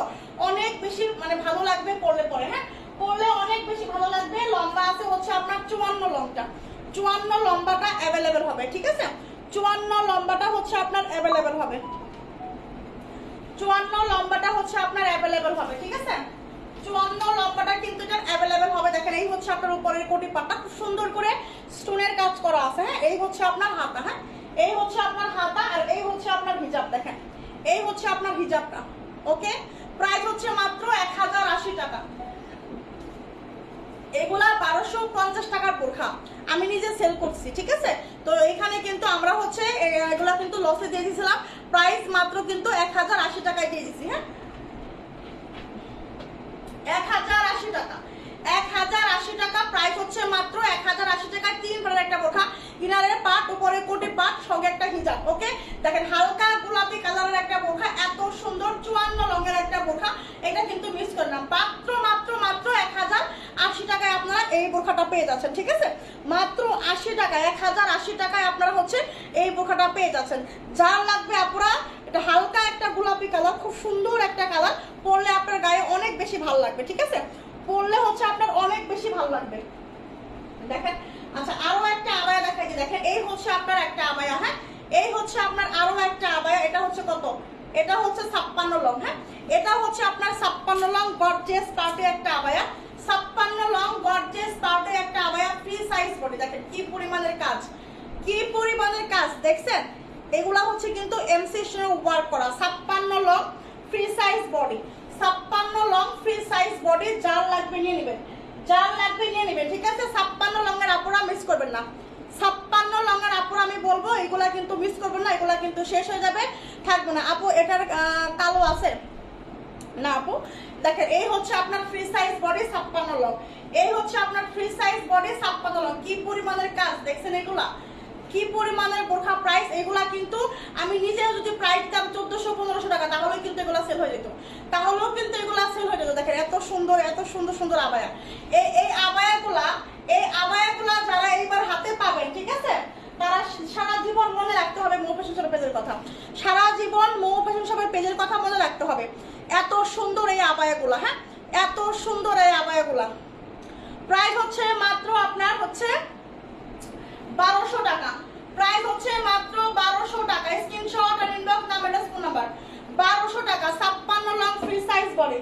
অনেক বেশি মানে ভালো লাগবে পরলে পরে, হ্যাঁ পরলে অনেক বেশি ভালো লাগবে। লম্বা আছে হচ্ছে আপনার 54 লংটা, 54 লম্বাটা অ্যাভেলেবেল হবে, ঠিক আছে 54 লম্বাটা হচ্ছে আপনার অ্যাভেলেবেল হবে, 54 লম্বাটা হচ্ছে আপনার অ্যাভেলেবেল হবে, ঠিক আছে 54 লম্বাটা কিন্তু এটা অ্যাভেলেবেল হবে। দেখেন এই হচ্ছে আপনার উপরের কোটি পাটটা, খুব সুন্দর করে স্টোনের কাজ করা আছে, হ্যাঁ এই হচ্ছে আপনার হাতা, হ্যাঁ এই হচ্ছে আপনার হাতা, আর এই হচ্ছে আপনার হিজাব। দেখেন এই হচ্ছে আপনার হিজাবটা। ওকে প্রাইস হচ্ছে মাত্র 1080 টাকা। এগুলা 1250 টাকার বোরখা, আমি নিজে সেল করছি, ঠিক আছে তো এখানে কিন্তু আমরা হচ্ছে এগুলা কিন্তু লসে দিয়ে দিয়েছিলাম, প্রাইস মাত্র কিন্তু 1080 টাকায় দিয়ে দিচ্ছি, হ্যাঁ 1080 টাকা, 1080 টাকা প্রাইস হচ্ছে মাত্র 1080 টাকায়। 3 কালার একটা বোরখা, ইনারের পাট, উপরে কোটি পাট, সঙ্গে একটা হিজাব। ওকে দেখেন হালকা গোলাপি কালারের একটা বোরখা, এত সুন্দর 54 রঙের একটা বোরখা, এটা কিন্তু মিস করেন না। মাত্র মাত্র মাত্র 1080 টাকায় আপনারা এই বোরখাটা পেয়ে যাচ্ছেন, ঠিক আছে মাত্র 80 টাকা, 1080 টাকায় আপনারা হচ্ছে এই বোরখাটা পেয়ে যাচ্ছেন। যার লাগবে আপনারা, এটা হালকা একটা গোলাপি কালার, খুব সুন্দর একটা কালার, পরলে আপনার গায়ে অনেক বেশি ভালো লাগবে, ঠিক আছে পরলে হচ্ছে আপনার অনেক বেশি ভালো লাগবে। দেখেন আচ্ছা আরো একটা আবায়া দেখাই দিই, দেখেন এই হচ্ছে আপনার একটা আবায়া, হ্যাঁ এই হচ্ছে আপনার আরো একটা আবায়া, এটা হচ্ছে কত? এটা হচ্ছে 56 লং, হ্যাঁ এটা হচ্ছে আপনার 56 লং গর্জিয়াস পার্টে একটা আবায়া, 56 লং গর্জিয়াস পার্টে একটা আবায়া, ফ্রি সাইজ বডি। দেখেন কি পরিমাণের কাজ, কি পরিমাণের কাজ দেখছেন, এগুলা হচ্ছে কিন্তু এমসি ওয়ার্ক করা। 56 long free size body, 56 long free size body, যার লাগবে নিয়ে নেবেন, যার লাগবে নিয়ে নেবেন, ঠিক আছে 56 লংয়ের আপুরা মিস করবেন না, 56 লংয়ের আপুরা আমি বলবো এগুলা কিন্তু মিস করবেন না, এগুলা কিন্তু শেষ হয়ে যাবে, থাকবে না। আপু এটার কালো আছে না আপু? দেখেন এই হচ্ছে আপনার ফ্রি সাইজ বডি 56 লং, এই হচ্ছে আপনার ফ্রি সাইজ বডি 56 লং। কি পরিমাণের কাজ দেখছেন এগুলা, কি পরিমাণের বোরখা প্রাইস। এগুলা কিন্তু আমি নিজেও যদি প্রাইস দাম 1400-1500 টাকা তাহলে কিন্তু এগুলা সেল হয়ে যেত, তাহলেও কিন্তু এগুলা সেল হয়ে যেত। দেখেন এত সুন্দর এত সুন্দর সুন্দর আবায়া। এই আবায়াগুলা যারা এইবার হাতে পাবেন, ঠিক আছে, তারা সারা জীবন মনে রাখতে হবে মৌ ফ্যাশন শপের পেজের কথা, সারা জীবন মৌ ফ্যাশন শপের পেজের কথা মনে রাখতে হবে। এত সুন্দর এই আবায়াগুলা, হ্যাঁ এত সুন্দর এই আবায়াগুলা। প্রাইস হচ্ছে মাত্র আপনার হচ্ছে 1200 টাকা, প্রাইস হচ্ছে মাত্র 1200 টাকা। স্ক্রিনশট আর ইনবক্স নাম্বার ফোন নাম্বার 1200 টাকা। 56 long free size body,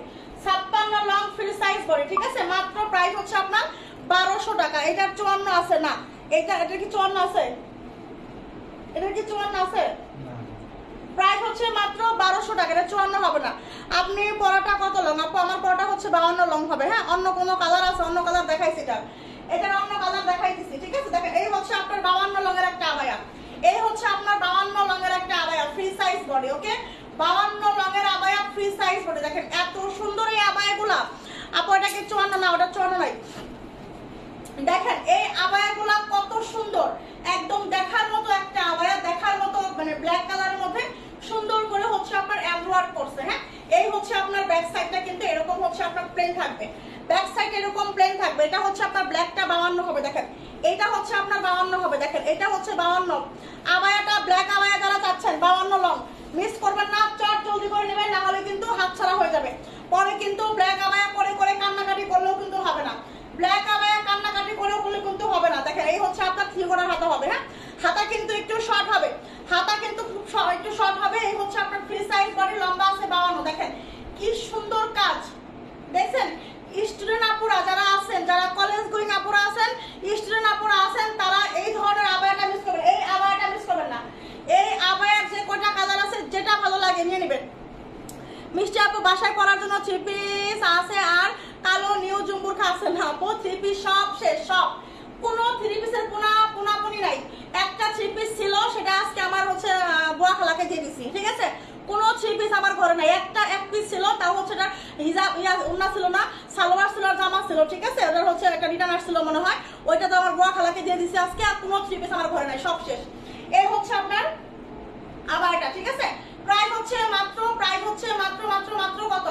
56 long free size body, ঠিক আছে, মাত্র প্রাইস হচ্ছে আপনার 1200 টাকা। এটার 54 আছে না, এটা কি 54 আছে, এটা কি 54 আছে? প্রাইস হচ্ছে মাত্র 1200 টাকা, এটা 54 হবে না। আপনি পরাটা কত লং? আপু আমার পরাটা হচ্ছে 52 লং হবে। হ্যাঁ অন্য কোনো কালার আছে, অন্য কালার দেখাইছি, এটার অন্য কালার দেখাইতেছি, ঠিক আছে। দেখেন এই হচ্ছে আপনার 52 লংয়ের একটা আবায়া, এই হচ্ছে আপনার 52 লংয়ের একটা আবায়া ফ্রি সাইজ বডি। ওকে 52 লংয়ের আবায়া ফ্রি সাইজ বডি। দেখেন এত সুন্দর এই আবায়াগুলা। আপু এটাকে 54 না, ওটা 54 নাই। দেখেন এই আবায়াগুলা কত সুন্দর, একদম দেখার মতো একটা আবায়া, দেখার মতো, মানে ব্ল্যাক কালারের মধ্যে সুন্দর করে হচ্ছে আপনার এমব্রয়ডারি করছে। হ্যাঁ এই হচ্ছে আপনার ব্যাক সাইডটা কিন্তু এরকম হচ্ছে আপনার প্লেন থাকবে, ব্যাক সাইড এরকম প্লেন থাকবে। এটা হচ্ছে আপনার ব্ল্যাকটা 52 হবে। দেখেন এটা হচ্ছে আপনার 52 হবে। দেখেন এটা হচ্ছে 52 আবায়াটা, ব্ল্যাক আবায়া যারা চাচ্ছেন 52 লং মিস করবেন না, চট জলদি করে নেবেন, না হলে কিন্তু হাতছাড়া হয়ে যাবে। পরে কিন্তু ব্ল্যাক আবায়া করে করে কান্নাকাটি করলেও কিন্তু হবে না, ব্ল্যাক আবায়া কান্নাকাটি করেও করলে কিন্তু হবে না। দেখেন এই হচ্ছে আপনার 3 কোণার হাতা হবে। হ্যাঁ হাতা কিন্তু একটু শর্ট হবে, হাতা কিন্তু খুব একটু শর্ট হবে। এই হচ্ছে আপনার ফ্রি সাইজ বডি, লম্বা আছে 52। দেখেন কি সুন্দর কাজ দেখছেন। স্টুডেন্ট আপুরা যারা আছেন, যারা কলেজ গোয়িং আপুরা আছেন, স্টুডেন্ট আপুরা আছেন, তারা এই ধরনের আবায়াটা মিস করবেন, এই আবায়াটা মিস করবেন না। এই আবায়ার যে কয়টা কালার আছে যেটা ভালো লাগে নিয়ে নেবেন। মিষ্টি আপু বাসায় পরার জন্য 3 পিস আছে, আর কালো নিউ জুম্বুরখা আছে না আপু? 3 পিস সব শেষ, সব, কোনো 3 পিসের পুনি নাই। একটা 3 পিস ছিল, সেটা আজকে আমার হচ্ছে বুয়া খালাকে দিয়ে দিছি, ঠিক আছে। কোনো 3 পিস আমার ঘরে নাই, এক পিস ছিল, তাও হচ্ছে এটা হিজাব উন্না ছিল না, সালোয়ার ছিল আর জামা ছিল, ঠিক আছে। ওটা হচ্ছে একটা রিটার্ন আসছিল মনে হয়, ওইটা তো আমার বুয়া খালাকে দিয়ে দিছি আজকে। আর কোনো 3 পিস আমার ঘরে নাই, সব শেষ। এই হচ্ছে আপনার আবার এটা, ঠিক আছে। প্রাইস হচ্ছে মাত্র কত?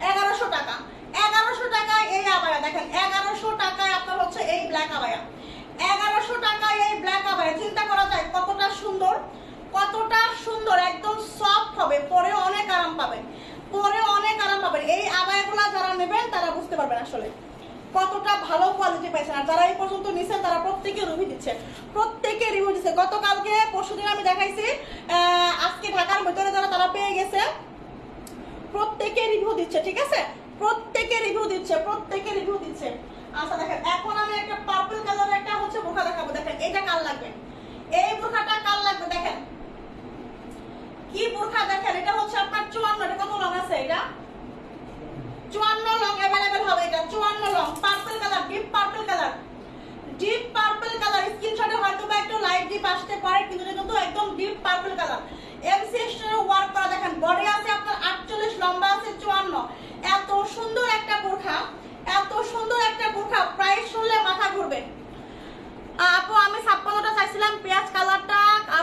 1100 টাকা। 1100 টাকায় এই আবায়া। দেখেন 1100 টাকায় আপনার হচ্ছে এই ব্ল্যাক আবায়া, 1100 টাকায় এই ব্ল্যাক আবায়া। চিন্তা করা যায় কতটা সুন্দর, কতটা সুন্দর, একদম সফট হবে, পরে অনেক আরাম পাবেন, পরে অনেক আরাম পাবেন। এই আবায়াগুলা যারা নেবেন তারা বুঝতে পারবেন আসলে কতটা ভালো কোয়ালিটি পাইছেন। আর যারা এই পর্যন্ত নিছেন তারা প্রত্যেকে রিভিউ দিচ্ছে, প্রত্যেকে রিভিউ দিচ্ছে। গতকালকে পরশুদিন আমি দেখাইছি, আজকে ঢাকার ভিতরে যারা তারা পেয়ে গেছে, প্রত্যেকে রিভিউ দিচ্ছে, ঠিক আছে, প্রত্যেকে রিভিউ দিচ্ছে, প্রত্যেকে রিভিউ দিচ্ছে। আচ্ছা দেখেন এখন আমি একটা পার্পল কালারের একটা হচ্ছে বোরখা দেখাবো। দেখেন এটা কাল লাগবে, এই বোরখাটা কাল লাগবে। দেখেন কি বোরখা, দেখেন এটা হচ্ছে আপনার 54, এটা কত লং আছে? এটা 54 লং अवेलेबल হবে। এটা 54 long, purple colour, deep purple colour, deep purple colour. স্ক্রিনশটে হয়তো বা একটু লাইট ডিপ আসতে পারে, কিন্তু এটা কিন্তু একদম ডিপ পার্পল কালার। এমসি স্টোরে ওয়ার্ক করা। দেখেন বডি আছে আপনার 48, লম্বা আছে 54। এত সুন্দর একটা বোরখা, এত সুন্দর একটা বোরখা, প্রাইস শুনলে মাথা ঘুরবে। আপু আমি 56টা চাইছিলাম, পেঁয়াজ কালারটা,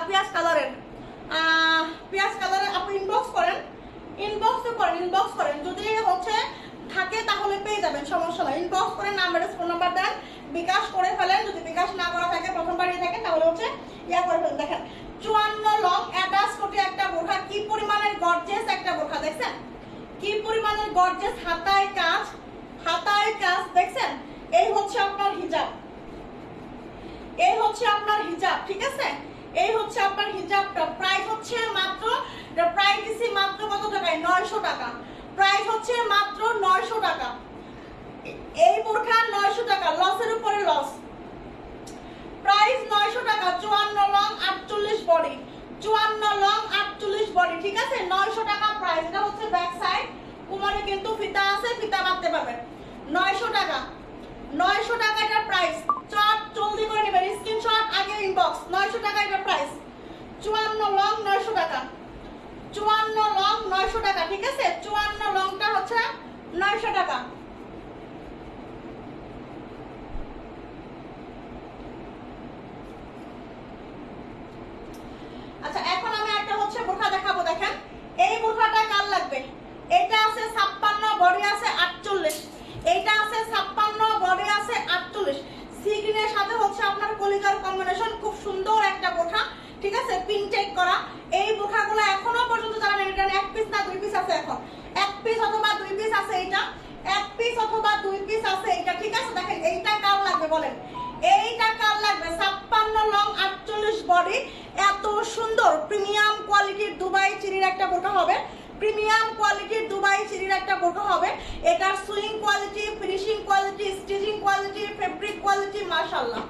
পেঁয়াজ কালারের আপু ইনবক্স করেন, ইনবক্স করেন যদি হচ্ছে থাকে তাহলে পেয়ে যাবেন, সমস্যা নাই। ইনবক্স করেন, নাম্বারে ফোন নাম্বার দেন, বিকাশ করে ফেলেন। যদি বিকাশ না করা থাকে, প্রথমবার থাকে, তাহলে হচ্ছে ইয়া করে ফেলেন। দেখেন 54 লং অ্যাটাচ কোটি একটা বোরখা, কি পরিমাণের গর্জিয়াস একটা বোরখা দেখছেন, কি পরিমাণের গর্জিয়াস। হাতায় কাজ, হাতায় কাজ দেখছেন। এই হচ্ছে আপনার হিজাব, এই হচ্ছে আপনার হিজাব, ঠিক আছে। এই হচ্ছে আপনার হিজাবটা। প্রাইস হচ্ছে মাত্র, প্রাইস দিছি মাত্র কত টাকায়? 900 টাকা। প্রাইস হচ্ছে মাত্র 900 টাকা। এই বোরখা 900 টাকা, লসের উপরে লস। প্রাইস 900 টাকা। 54 লং 48 বডি, 54 লং 48 বডি, ঠিক আছে। 900 টাকা প্রাইস। এটা হচ্ছে ব্যাক সাইড, কোমরে কিন্তু ফিতা আছে, ফিতা বাঁধতে পারবেন। 900 টাকা, 900 টাকা এটা প্রাইস। চট জলদি করে নেবেন, স্ক্রিনশট আগে ইনবক্স। 900 টাকা এটা প্রাইস। 54 লং 900 টাকা, 54 লং 900 টাকা, ঠিক আছে। 54 লংটা হচ্ছে 900 টাকা। আচ্ছা এখন আমি একটা হচ্ছে বোরখা দেখাবো, দেখেন এই বোরখাটা কার লাগবে? এটা আছে 56, বডি আছে 48। এইটা আছে 56, বডি আছে 48। সি গ্রিনের সাথে হচ্ছে আপনার কলিজার কম্বিনেশন, খুব সুন্দর একটা বোরখা, ঠিক আছে, প্রিন্টেড করা। এই বোরখাগুলো এখনো পর্যন্ত যারা নেন, এটা 1 পিস না 2 পিস আছে, এখন 1 পিস অথবা 2 পিস আছে, এটা 1 পিস অথবা 2 পিস আছে এটা, ঠিক আছে। দেখেন এইটা কার লাগবে বলেন? এইটা কার লাগবে? 56 লং 48 বডি, এত সুন্দর প্রিমিয়াম কোয়ালিটির দুবাই চিরির একটা বোরখা হবে, প্রিমিয়াম কোয়ালিটির দুবাই চিরির একটা বোরখা হবে। এটার swing quality, finishing quality, stitching quality, fabric quality মাশাআল্লাহ।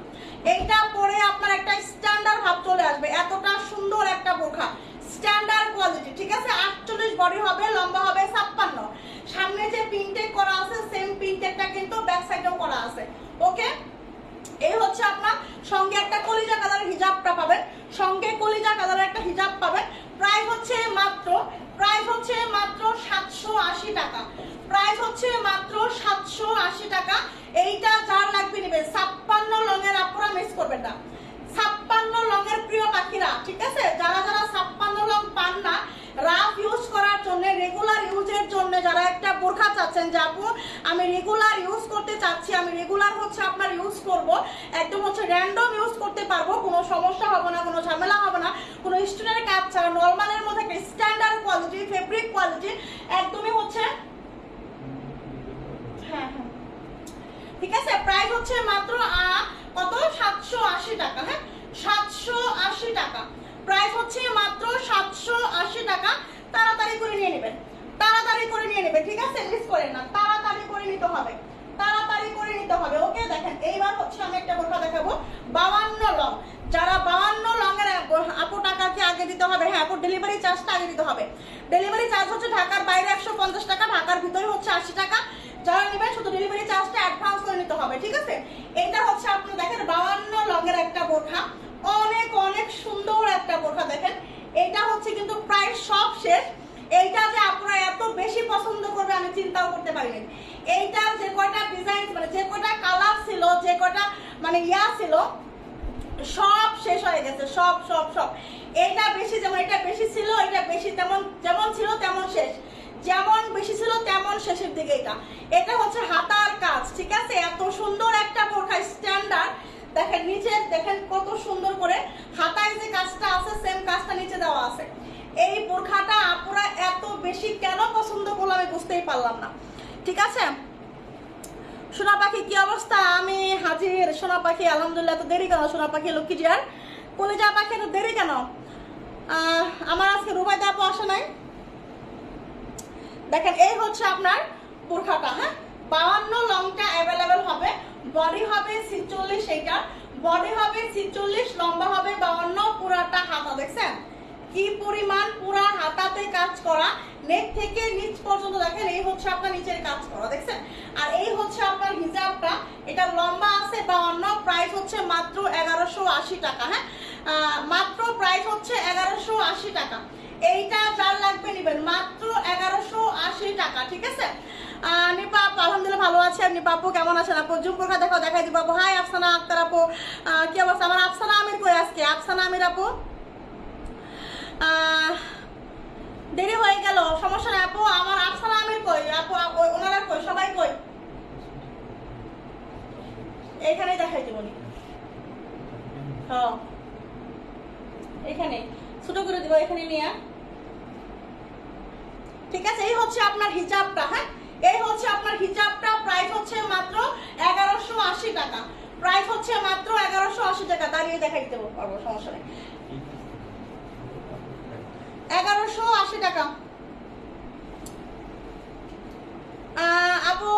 এইটা পরে আপনার একটা স্ট্যান্ডার্ড ভাব চলে আসবে, এতটা সুন্দর একটা বোরখা, স্ট্যান্ডার্ড কোয়ালিটি, ঠিক আছে। 48 বডি হবে, লম্বা হবে 56। সামনে যে প্রিন্টেড করা আছে সেম প্রিন্টেডটা কিন্তু ব্যাক সাইডেও করা আছে, ওকে। এই হচ্ছে আপনার সঙ্গে একটা কলিজা কালারের হিজাবটা পাবেন, সঙ্গে কলিজা কালারের একটা হিজাব পাবেন। প্রাইস হচ্ছে মাত্র 780 টাকা, প্রাইস হচ্ছে মাত্র 780 টাকা। এইটা যার লাগবে নেবেন। 56 লংয়ের আপনারা মিস করবেন না, 56 লংয়ের প্রিয় পাখিরা, ঠিক আছে। যারা যারা 56 লং পান না, রাফ ইউজ করার জন্য, রেগুলার ইউজের জন্য যারা একটা বোরখা চাচ্ছেন যে আপু আমি রেগুলার ইউজ করতে চাচ্ছি, আমি রেগুলার হচ্ছে আপনার ইউজ করব, একদম হচ্ছে র্যান্ডম ইউজ করতে পারবো, কোনো সমস্যা হবে না, কোনো ঝামেলা হবে না, কোনো স্টোনের কাজ ছাড়া নরমালের মধ্যে একটা স্ট্যান্ডার্ড কোয়ালিটি, ফেব্রিক কোয়ালিটি একদমই হচ্ছে, হ্যাঁ হ্যাঁ ঠিক আছে। প্রাইস হচ্ছে মাত্র কত? 780 টাকা, হ্যাঁ 780 টাকা, প্রাইস হচ্ছে মাত্র 780 টাকা। তাড়াতাড়ি করে নিয়ে নেবেন, তাড়াতাড়ি করে নিয়ে নেবেন, ঠিক আছে, মিস করেন না, তাড়াতাড়ি করে নিতে হবে, তাড়াতাড়ি করে নিতে হবে, ওকে। দেখেন এইবার হচ্ছে আমি একটা বোরখা দেখাবো 52 লং। যারা 52 লংয়ের আপু টাকা কি আগে দিতে হবে? হ্যাঁ আপু ডেলিভারি চার্জটা আগে দিতে হবে। ডেলিভারি চার্জ হচ্ছে ঢাকার বাইরে 150 টাকা, ঢাকার ভিতরে হচ্ছে 80 টাকা। যারা নেবেন শুধু ডেলিভারি চার্জটা অ্যাডভান্স করে নিতে হবে, ঠিক আছে। এটা হচ্ছে আপনি দেখেন 52 লংয়ের একটা বোরখা, অনেক অনেক সুন্দর একটা বোরখা। দেখেন এটা হচ্ছে কিন্তু প্রায় সব শেষ। এইটা যে আপনারা এত বেশি পছন্দ করবে আমি চিন্তাও করতে পারিনি। এইটার যে কয়টা ডিজাইন, মানে যে কয়টা কালার ছিল, যে কয়টা মানে ইয়া ছিল, সব শেষ হয়ে গেছে, সব সব সব। এইটা বেশি, যেমন এটা বেশি ছিল, এটা বেশি তেমন, যেমন ছিল তেমন শেষ, যেমন বেশি ছিল তেমন শেষের দিকে। এটা হচ্ছে হাতার কাজ, ঠিক আছে। এত সুন্দর একটা বোরখা, স্ট্যান্ডার্ড। দেখেন নিচে দেখেন কত সুন্দর করে হাতায় যে কাজটা আছে সেম কাজটা নিচে দেওয়া আছে। এই বোরখাটা আপুরা এত বেশি কেন পছন্দ করলো আমি বুঝতেই পারলাম না, ঠিক আছে। সোনা পাখি কি অবস্থা? আমি হাজির সোনা পাখি, আলহামদুলিল্লাহ। এত দেরি কেন সোনা পাখি? লক্ষ্মী জিয়ার কলিজা পাখি এত দেরি কেন? আমার আজকে রুবাইদা আপু আসে নাই। দেখেন এই হচ্ছে আপনার বোরখাটা, হ্যাঁ 52 লংটা অ্যাভেলেবেল হবে, বডি হবে 46, এইটা বডি হবে 46, লম্বা হবে 52, পুরাটা হাতা দেখছেন কি পরিমাণ, পুরা হাতাতে কাজ করা, নেক থেকে নিচ পর্যন্ত। দেখেন এই হচ্ছে আপনার নিচের কাজ করা, দেখছেন। আর এই হচ্ছে আপনার হিজাবটা, এটা লম্বা আছে 52, প্রাইস হচ্ছে মাত্র 1180 টাকা, হ্যাঁ মাত্র প্রাইস হচ্ছে 1180 টাকা। এইটা যার লাগবে নেবেন মাত্র 1180 টাকা, ঠিক আছে। নিপা আপু আলহামদুলিল্লাহ ভালো আছে। নিপা আপু কেমন আছেন? আপু জুম বোরখা দেখাও, দেখাই দিব আপু। হাই আফসানা আক্তার আপু, কি অবস্থা? আমার আফসানা আমির কই আজকে? আফসানা আমির আপু দেরি হয়ে গেল, সমস্যা নাই আপু। আমার আফসানা আমির কই আপু? ওনারা কই? সবাই কই? এইখানে দেখাই দিব নি, হ্যাঁ এখানে ছোট করে দিব, এখানে নিয়ে, ঠিক আছে। এই হচ্ছে আপনার হিজাবটা, হ্যাঁ এই হচ্ছে আপনার হিজাবটা। প্রাইস হচ্ছে মাত্র 1180 টাকা, প্রাইস হচ্ছে মাত্র 1180 টাকা। দাঁড়িয়ে দেখাই দিতে পারবো, সমস্যা নেই। 1180 টাকা আপু।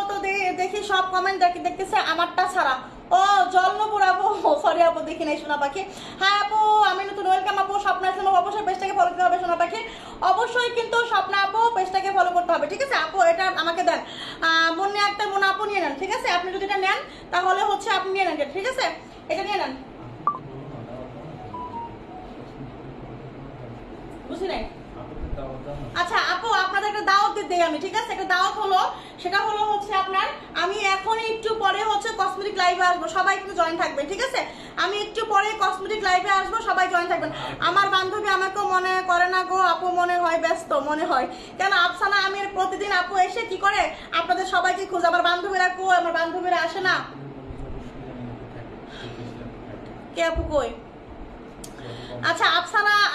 তো দেখি সব কমেন্ট দেখতেছে আমারটা ছাড়া। ও জলনপুর আপু, সরি আপু দেখি নাই সোনা পাখি। হ্যাঁ আপু আমি নতুন, ওয়েলকাম আপু। স্বপ্না ইসলাম অবশ্যই পেজটাকে ফলো করতে হবে সোনা পাখি, অবশ্যই কিন্তু স্বপ্না আপু পেজটাকে ফলো করতে হবে, ঠিক আছে। আপু এটা আমাকে দেন, মনে একটা মনে আপু নিয়ে নেন, ঠিক আছে। আপনি যদি এটা নেন তাহলে হচ্ছে আপনি নিয়ে নেন, ঠিক আছে, এটা নিয়ে নেন, বুঝলি নাই? আচ্ছা আপু আপনাদের একটা দাওয়াত দিই আমি, ঠিক আছে? একটা দাওয়াত হলো, সেটা হলো হচ্ছে আপনার আমি এখন একটু পরে হচ্ছে কসমেটিক লাইভে আসবো, সবাই একটু জয়েন থাকবে, ঠিক আছে? আমি একটু পরে কসমেটিক লাইভে আসবো, সবাই জয়েন থাকবেন। আমার বান্ধবী আমাকেও মনে করে না গো আপু, মনে হয় ব্যস্ত মনে হয়। কেন আফসানা আমির প্রতিদিন আপু এসে কি করে আপনাদের সবাইকে খুঁজে, আমার বান্ধবীরা কই, আমার বান্ধবীরা আসে না। কে আপু কই? আচ্ছা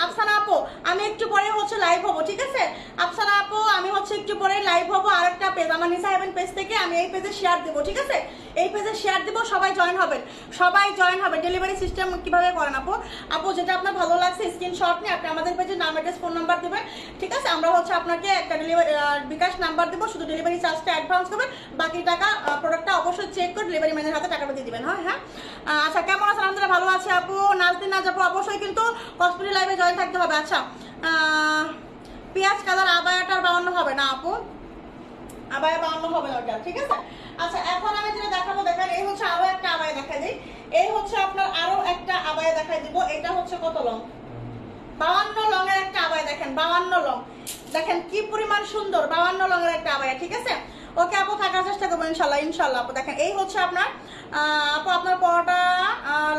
আফসানা আপু আমি একটু পরে হচ্ছে লাইভ হবো, ঠিক আছে? আফসানা আপু আমি হচ্ছে একটু পরে লাইভ হবো আরেকটা পেজ, আমার নিসা হেভেন পেজ থেকে আমি এই পেজে শেয়ার দেবো, ঠিক আছে? এই পেজে শেয়ার দেবো, সবাই জয়েন হবেন, সবাই জয়েন হবে। ডেলিভারি সিস্টেম কিভাবে করেন আপু? আপু যেটা আপনার ভালো লাগছে স্ক্রিনশট নিয়ে আপনি আমাদের পেজে নাম, অ্যাড্রেস, ফোন নাম্বার দেবেন, ঠিক আছে? আমরা হচ্ছে আপনাকে একটা ডেলিভারি বিকাশ নাম্বার দেবো, শুধু ডেলিভারি চার্জটা অ্যাডভান্স করবেন, বাকি টাকা প্রোডাক্টটা অবশ্যই চেক করে ডেলিভারি ম্যানের হাতে টাকাটা দিয়ে দিবেন। হ্যাঁ। আচ্ছা কেমন আছেন? আলহামদুলিল্লাহ ভালো আছে আপু। নাজদিন নাজ আপু অবশ্যই কিন্তু কসমেটিক লাইভে জয়েন থাকতে হবে। আচ্ছা পেঁয়াজ কালার আবায়াটার 52 হবে না আপু? আবায়া 52 হবে না ওটা, ঠিক আছে? আচ্ছা এখন আমি যেটা দেখাবো দেখেন, এই হচ্ছে আরো একটা আবায়া দেখাই দিই, এই হচ্ছে আপনার আরো একটা আবায়া দেখাই দিব। এটা হচ্ছে কত লং? 52 লং এর একটা আবায়া, দেখেন 52 লং, দেখেন কি পরিমাণ সুন্দর 52 লং এর একটা আবায়া, ঠিক আছে? ওকে আপু থাকার চেষ্টা করবো ইনশাল্লাহ ইনশাল্লাহ। আপু দেখেন এই হচ্ছে আপনার আপু আপনার পরোটা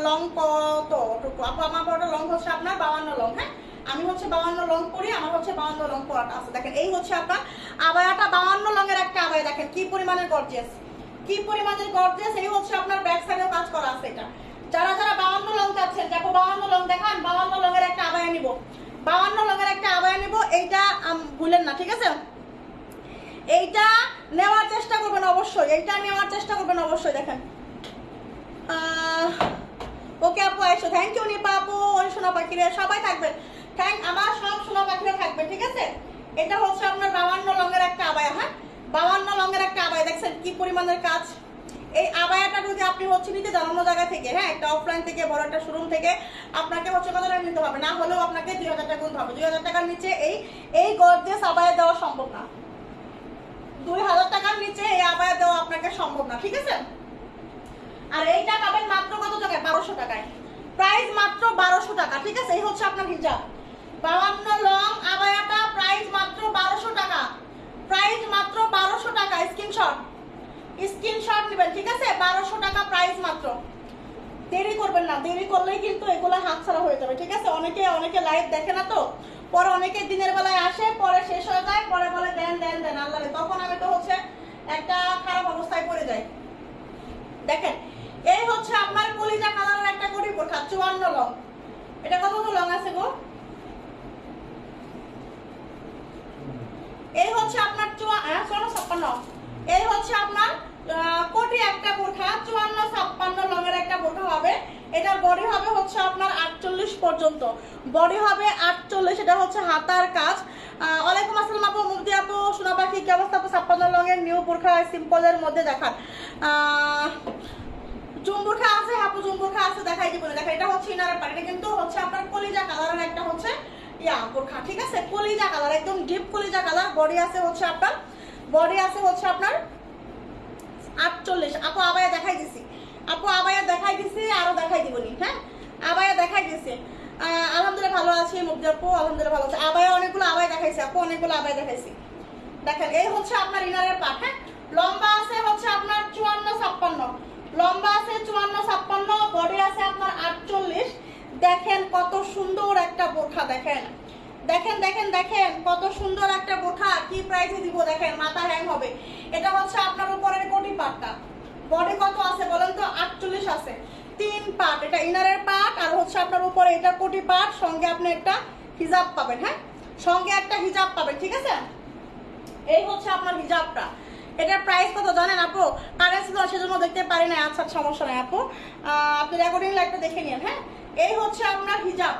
লং কতটুকু আপু? আমার পরোটা লং হচ্ছে আপনার 52 লং। হ্যাঁ আমি হচ্ছে 52 লং করি, আমার হচ্ছে 52 লং পরোটা আছে। দেখেন এই হচ্ছে আপনার আবায়াটা 52 লং এর একটা আবায়া, দেখেন কি পরিমাণের গর্জিয়াস, কি পরিমাণের গর্জিয়াস। এই হচ্ছে আপনার ব্যাক সাইডেও কাজ করা আছে। এটা যারা যারা 52 লং চাচ্ছেন, দেখো 52 লং দেখান, 52 লং এর একটা আবায়া নিব, 52 লং এর একটা আবায়া নিব, এইটা ভুলেন না, ঠিক আছে? এইটা নেওয়ার চেষ্টা করবেন অবশ্যই, এইটা নেওয়ার চেষ্টা করবেন অবশ্যই। দেখেন ওকে আপু আইসো, থ্যাংক ইউ নিপা আপু, ওই সোনা পাখিরা সবাই থাকবেন, আমার সব সোনা পাখিরা থাকবে, ঠিক আছে? এটা হচ্ছে আপনার 52 লং এর একটা আবায়া। হ্যাঁ 52 লং এর একটা আবায়া, দেখছেন কি পরিমাণের কাজ। এই আবায়াটা যদি আপনি হচ্ছে নিতে যান অন্য জায়গা থেকে, হ্যাঁ একটা অফলাইন থেকে বড় একটা শোরুম থেকে, আপনাকে হচ্ছে কত টাকা নিতে হবে, না হলেও আপনাকে 2000 টাকা গুনতে হবে। 2000 টাকার নিচে এই গর্জিয়াস আবায়া দেওয়া সম্ভব না, 2000 টাকার নিচে এই আবায়া দেওয়া আপনাকে সম্ভব না, ঠিক আছে? আর এইটা পাবেন মাত্র কত টাকায়? 1200 টাকায়, প্রাইস মাত্র 1200 টাকা, ঠিক আছে? এই হচ্ছে আপনার হিজাব 52 লং আবায়াটা, প্রাইস মাত্র 1200 টাকা, প্রাইস মাত্র 1200 টাকা। স্ক্রিনশট নেবেন, ঠিক আছে? 1200 টাকা প্রাইস মাত্র। দেরি করবেন না, দেরি করলেই কিন্তু এগুলো হাতছাড়া হয়ে যাবে, ঠিক আছে? অনেকে লাইভ দেখে না, তো পরে অনেকে দিনের বেলায় আসে, পরে শেষ হয়ে যায়, পরে বলে দেন আল্লাহ, তখন আমি তো হচ্ছে একটা খারাপ অবস্থায় পড়ে যাই। দেখেন এই হচ্ছে আপনার কলিজা কালারের একটা কোটি বোরখা 54 লং। এটা কত লং আছে গো? এই হচ্ছে আপনার 54-56, এই হচ্ছে আপনার কোটি একটা বোরখা 54-56 লং এর একটা বোরখা হবে। এটার বডি হবে হচ্ছে আপনার 48 পর্যন্ত, বডি হবে 48। এটা হচ্ছে হাতার কাজ। ওয়ালাইকুম আসসালাম আপু, মুক্তি আপু, সোনা পাখি কি অবস্থা আপু? 56 লং এর নিউ বোরখা সিম্পলের মধ্যে দেখান। জুমবুরখা আছে আপু, জুমবুরখা আছে, দেখাই দিব না। দেখেন এটা হচ্ছে ইনারের পার্ট, এটা কিন্তু হচ্ছে আপনার কলিজা কালারের একটা হচ্ছে বোরখা, ঠিক আছে? কলিজা কালার, একদম ডিপ কলিজা কালার। বডি আছে হচ্ছে আপনার 48। আপু আবায়া দেখাই দিছি, আপু আবায়া দেখাই দিছি, আরো দেখাই দিবনি। হ্যাঁ আবায়া দেখাই দিছি। আলহামদুলিল্লাহ ভালো আছি মুক্তি আপু, আলহামদুলিল্লাহ ভালো আছে। আবায়া অনেকগুলো আবায়া দেখাইছি আপু, অনেকগুলো আবায়া দেখাইছি। দেখেন এই হচ্ছে আপনার ইনারের পার্ট। হ্যাঁ লম্বা আছে হচ্ছে আপনার 54-56, লম্বা আছে 54-56, বডি আছে আপনার 48। দেখেন কত সুন্দর একটা বোরখা, দেখেন কত সুন্দর একটা বোরখা। কি প্রাইসে দিব দেখেন, মাথা হ্যাং হবে। এটা হচ্ছে আপনার উপরের কোটি পার্টটা, বডি কত আছে বলেন তো? 48 আছে, 3 পার্ট। এটা ইনারের পার্ট আর হচ্ছে আপনার উপরে এটা কোটি পার্ট, সঙ্গে আপনি একটা হিজাব পাবেন। হ্যাঁ সঙ্গে একটা হিজাব পাবেন, ঠিক আছে? এই হচ্ছে আপনার হিজাবটা। এটার প্রাইস কত জানেন আপু? কারেন্সি তো সেজন্য দেখতে পারি না। আচ্ছা সমস্যা নাই আপু, আপনি রেকর্ডিং লাইভটা দেখে নিন। হ্যাঁ এই হচ্ছে আপনার হিজাব,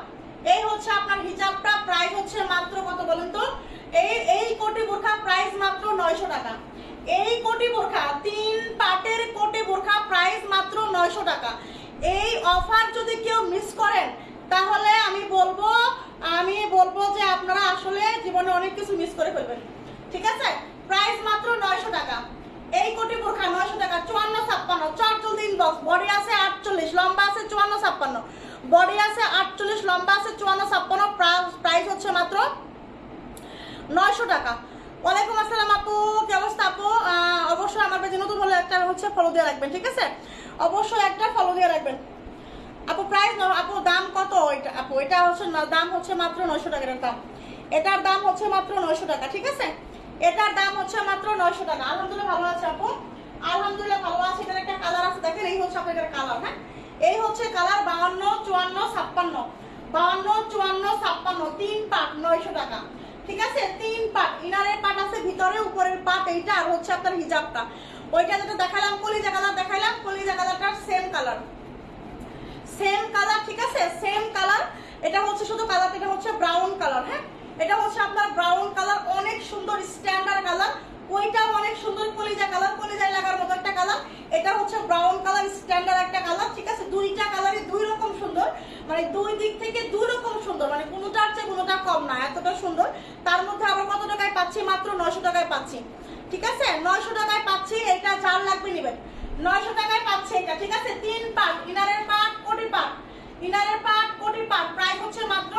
এই হচ্ছে আপনার হিজাবটা। প্রাইস হচ্ছে মাত্র কত বলেন তো? এই কোটি বোরখা প্রাইস মাত্র 900 টাকা। এই কোটি বোরখা 3 পার্টের কোটি বোরখা প্রাইস মাত্র 900 টাকা। এই অফার যদি কেউ মিস করেন তাহলে আমি বলবো যে আপনারা আসলে জীবনে অনেক কিছু মিস করে ফেলবেন, ঠিক আছে? প্রাইস মাত্র 900 টাকা। এই কোটি বোরখা 900 টাকা, 54-56, 4 জলদি ইনবক্স। বডি আছে 48, লম্বা আছে 54-56, বডি আছে 48, লম্বা আছে 54-56, প্রাইস হচ্ছে মাত্র 900 টাকা। ওয়ালাইকুম আসসালাম আপু, কি অবস্থা আপু? অবশ্যই আমার পেজে নতুন হলে একটা হচ্ছে ফলো দিয়ে রাখবেন, ঠিক আছে? অবশ্যই একটা ফলো দিয়ে রাখবেন আপু। প্রাইস আপু দাম কত এটা আপু? এটা হচ্ছে দাম হচ্ছে মাত্র 900 টাকার দাম। এটার দাম হচ্ছে মাত্র 900 টাকা, ঠিক আছে? এটার দাম হচ্ছে মাত্র 900 টাকা। আলহামদুলিল্লাহ ভালো আছে আপু, আলহামদুলিল্লাহ ভালো আছে। এটার একটা কালার আছে, দেখেন এই হচ্ছে আপনাদের কালার। হ্যাঁ, এই হচ্ছে কালার 52, 54, 56, 52, 54, 56, 3 পার্ট 900 টাকা, ঠিক আছে? 3 পার্ট, ইনারের পার্ট আছে ভিতরে, উপরের পার্ট এইটা, আর হচ্ছে আপনার হিজাবটা। ওইটা যেটা দেখালাম কলিজা কালার দেখাইলাম, কলিজা কালারটার সেম কালার, সেম কালার, ঠিক আছে? Same colour. এটা হচ্ছে শুধু কালার, এটা হচ্ছে ব্রাউন কালার। হ্যাঁ, এটা হচ্ছে আপনার ব্রাউন কালার, অনেক সুন্দর স্ট্যান্ডার্ড কালার। ওইটাও অনেক সুন্দর কলিজা কালার, কলিজায় লাগার মতো একটা কালার। এটা হচ্ছে ব্রাউন কালার, স্ট্যান্ডার্ড একটা কালার, ঠিক আছে? দুইটা কালারই দুই রকম সুন্দর, মানে দুই দিক থেকে দুই রকম সুন্দর, মানে কোনোটার চেয়ে কোনোটা কম না, এতটা সুন্দর। তার মধ্যে আবার কত টাকায় পাচ্ছি? মাত্র 900 টাকায় পাচ্ছি, ঠিক আছে? 900 টাকায় পাচ্ছি। এটা যার লাগবে নেবেন, 900 টাকায় পাচ্ছে এটা, ঠিক আছে? 3 পার্ট, ইনারের পার্ট, কোটি পার্ট, ইনারের পার্ট, কোটি পার্ট। প্রাইস হচ্ছে মাত্র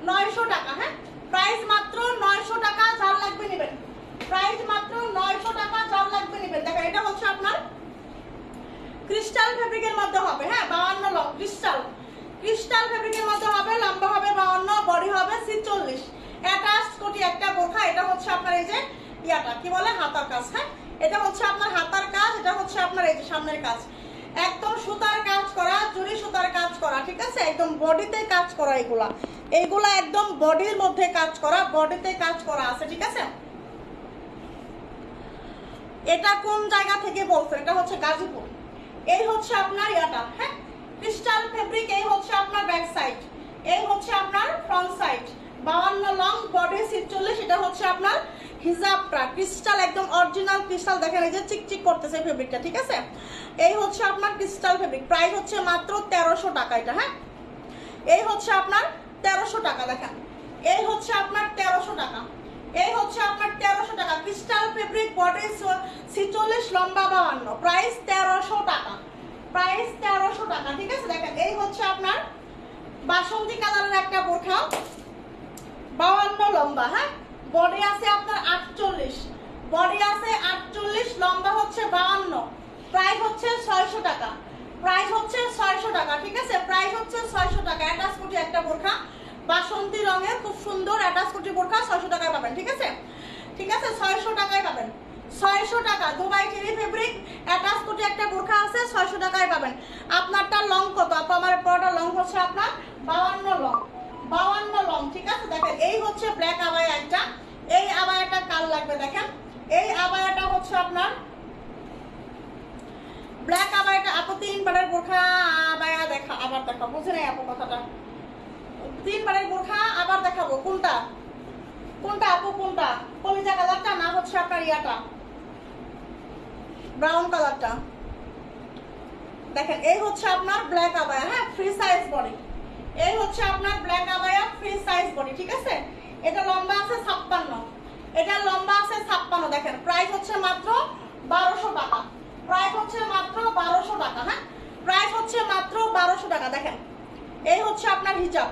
900 টাকা। হ্যাঁ, প্রাইস মাত্র 900 টাকা, যার লাগবে নেবেন। প্রাইস মাত্র 900 টাকা, যার লাগবে নেবেন। দেখেন এটা হচ্ছে আপনার ক্রিস্টাল ফেব্রিকের মধ্যে হবে। হ্যাঁ, 52 লং ক্রিস্টাল, ক্রিস্টাল ফেব্রিকের মধ্যে হবে। লম্বা হবে 52, বডি হবে 46, অ্যাটাচ কোটি একটা বোরখা। এটা হচ্ছে আপনার এই যে ইয়াটা কি বলে, হাতার কাজ। হ্যাঁ, এটা হচ্ছে আপনার হাতার কাজ, এটা হচ্ছে আপনার এই যে সামনের কাজ, একদম সুতার কাজ করা, জুড়ি সুতার কাজ করা, ঠিক আছে? একদম বডিতে কাজ করা, এগুলা এইগুলা একদম বডির মধ্যে কাজ করা, বডিতে কাজ করা আছে, ঠিক আছে? এটা কোন জায়গা থেকে বলছেন? এটা হচ্ছে গাজীপুর। এই হচ্ছে আপনার ইয়াটা, হ্যাঁ, ক্রিস্টাল ফেব্রিক। এই হচ্ছে আপনার ব্যাক সাইড, এই হচ্ছে আপনার ফ্রন্ট সাইড। 52 long, body 46। এটা হচ্ছে আপনার হিজাবটা, ক্রিস্টাল, একদম অরিজিনাল ক্রিস্টাল। দেখেন এই যে চিকচিক করতেছে ফেব্রিকটা, ঠিক আছে? এই হচ্ছে আপনার ক্রিস্টাল ফেব্রিক। প্রাইস হচ্ছে মাত্র 1300 টাকা এটা। হ্যাঁ, এই হচ্ছে আপনার 1300 টাকা। দেখেন এই হচ্ছে আপনার 1300 টাকা, এই হচ্ছে আপনার 1300 টাকা। ক্রিস্টাল ফেব্রিক, বডি 46, লম্বা 52, প্রাইস 1300 টাকা, প্রাইস 1300 টাকা, ঠিক আছে? দেখেন এই হচ্ছে আপনার বাসন্তী কালারের একটা বোরখা, 52 লম্বা। হ্যাঁ, বডি আছে আপনার 48, বডি আছে 48, লম্বা হচ্ছে 52, প্রাইস হচ্ছে 600 টাকা, প্রাইস হচ্ছে 600 টাকা, ঠিক আছে? প্রাইস হচ্ছে 600 টাকা। অ্যাটাচ কোটি একটা বোরখা, বাসন্তী রঙের খুব সুন্দর অ্যাটাচ কোটি বোরখা 600 টাকায় পাবেন, ঠিক আছে? ঠিক আছে, 600 টাকায় পাবেন, 600 টাকা। দুবাই চেরি ফেব্রিক অ্যাটাচ কোটি একটা বোরখা আছে, 600 টাকায় পাবেন। আপনারটা লং কত আপু? আমার পরটা লং হচ্ছে আপনার 52 লং, 52 লং, ঠিক আছে? দেখেন এই হচ্ছে ব্ল্যাক আবায়া একটা, এই আবায়াটা কাল লাগবে। দেখেন এই আবায়াটা হচ্ছে আপনার ব্ল্যাক আবায়াটা। আপু 3 বারের বোরখা আবায়া দেখা, আবার দেখা, বুঝে নাই আপু কথাটা? 3 বারের বোরখা আবার দেখাবো, কোনটা কোনটা আপু? কোনটা? কলিজা কালারটা না হচ্ছে আপনার ইয়াটা ব্রাউন কালারটা? দেখেন এই হচ্ছে আপনার ব্ল্যাক আবায়া। হ্যাঁ, ফ্রি সাইজ বডি। এই হচ্ছে আপনার black abaya, free size body, ঠিক আছে? এটা লম্বা আছে 56, এটা লম্বা আছে 56। দেখেন প্রাইস হচ্ছে মাত্র 1200 টাকা, প্রাইস হচ্ছে মাত্র 1200 টাকা। হ্যাঁ, প্রাইস হচ্ছে মাত্র 1200 টাকা। দেখেন এই হচ্ছে আপনার হিজাব,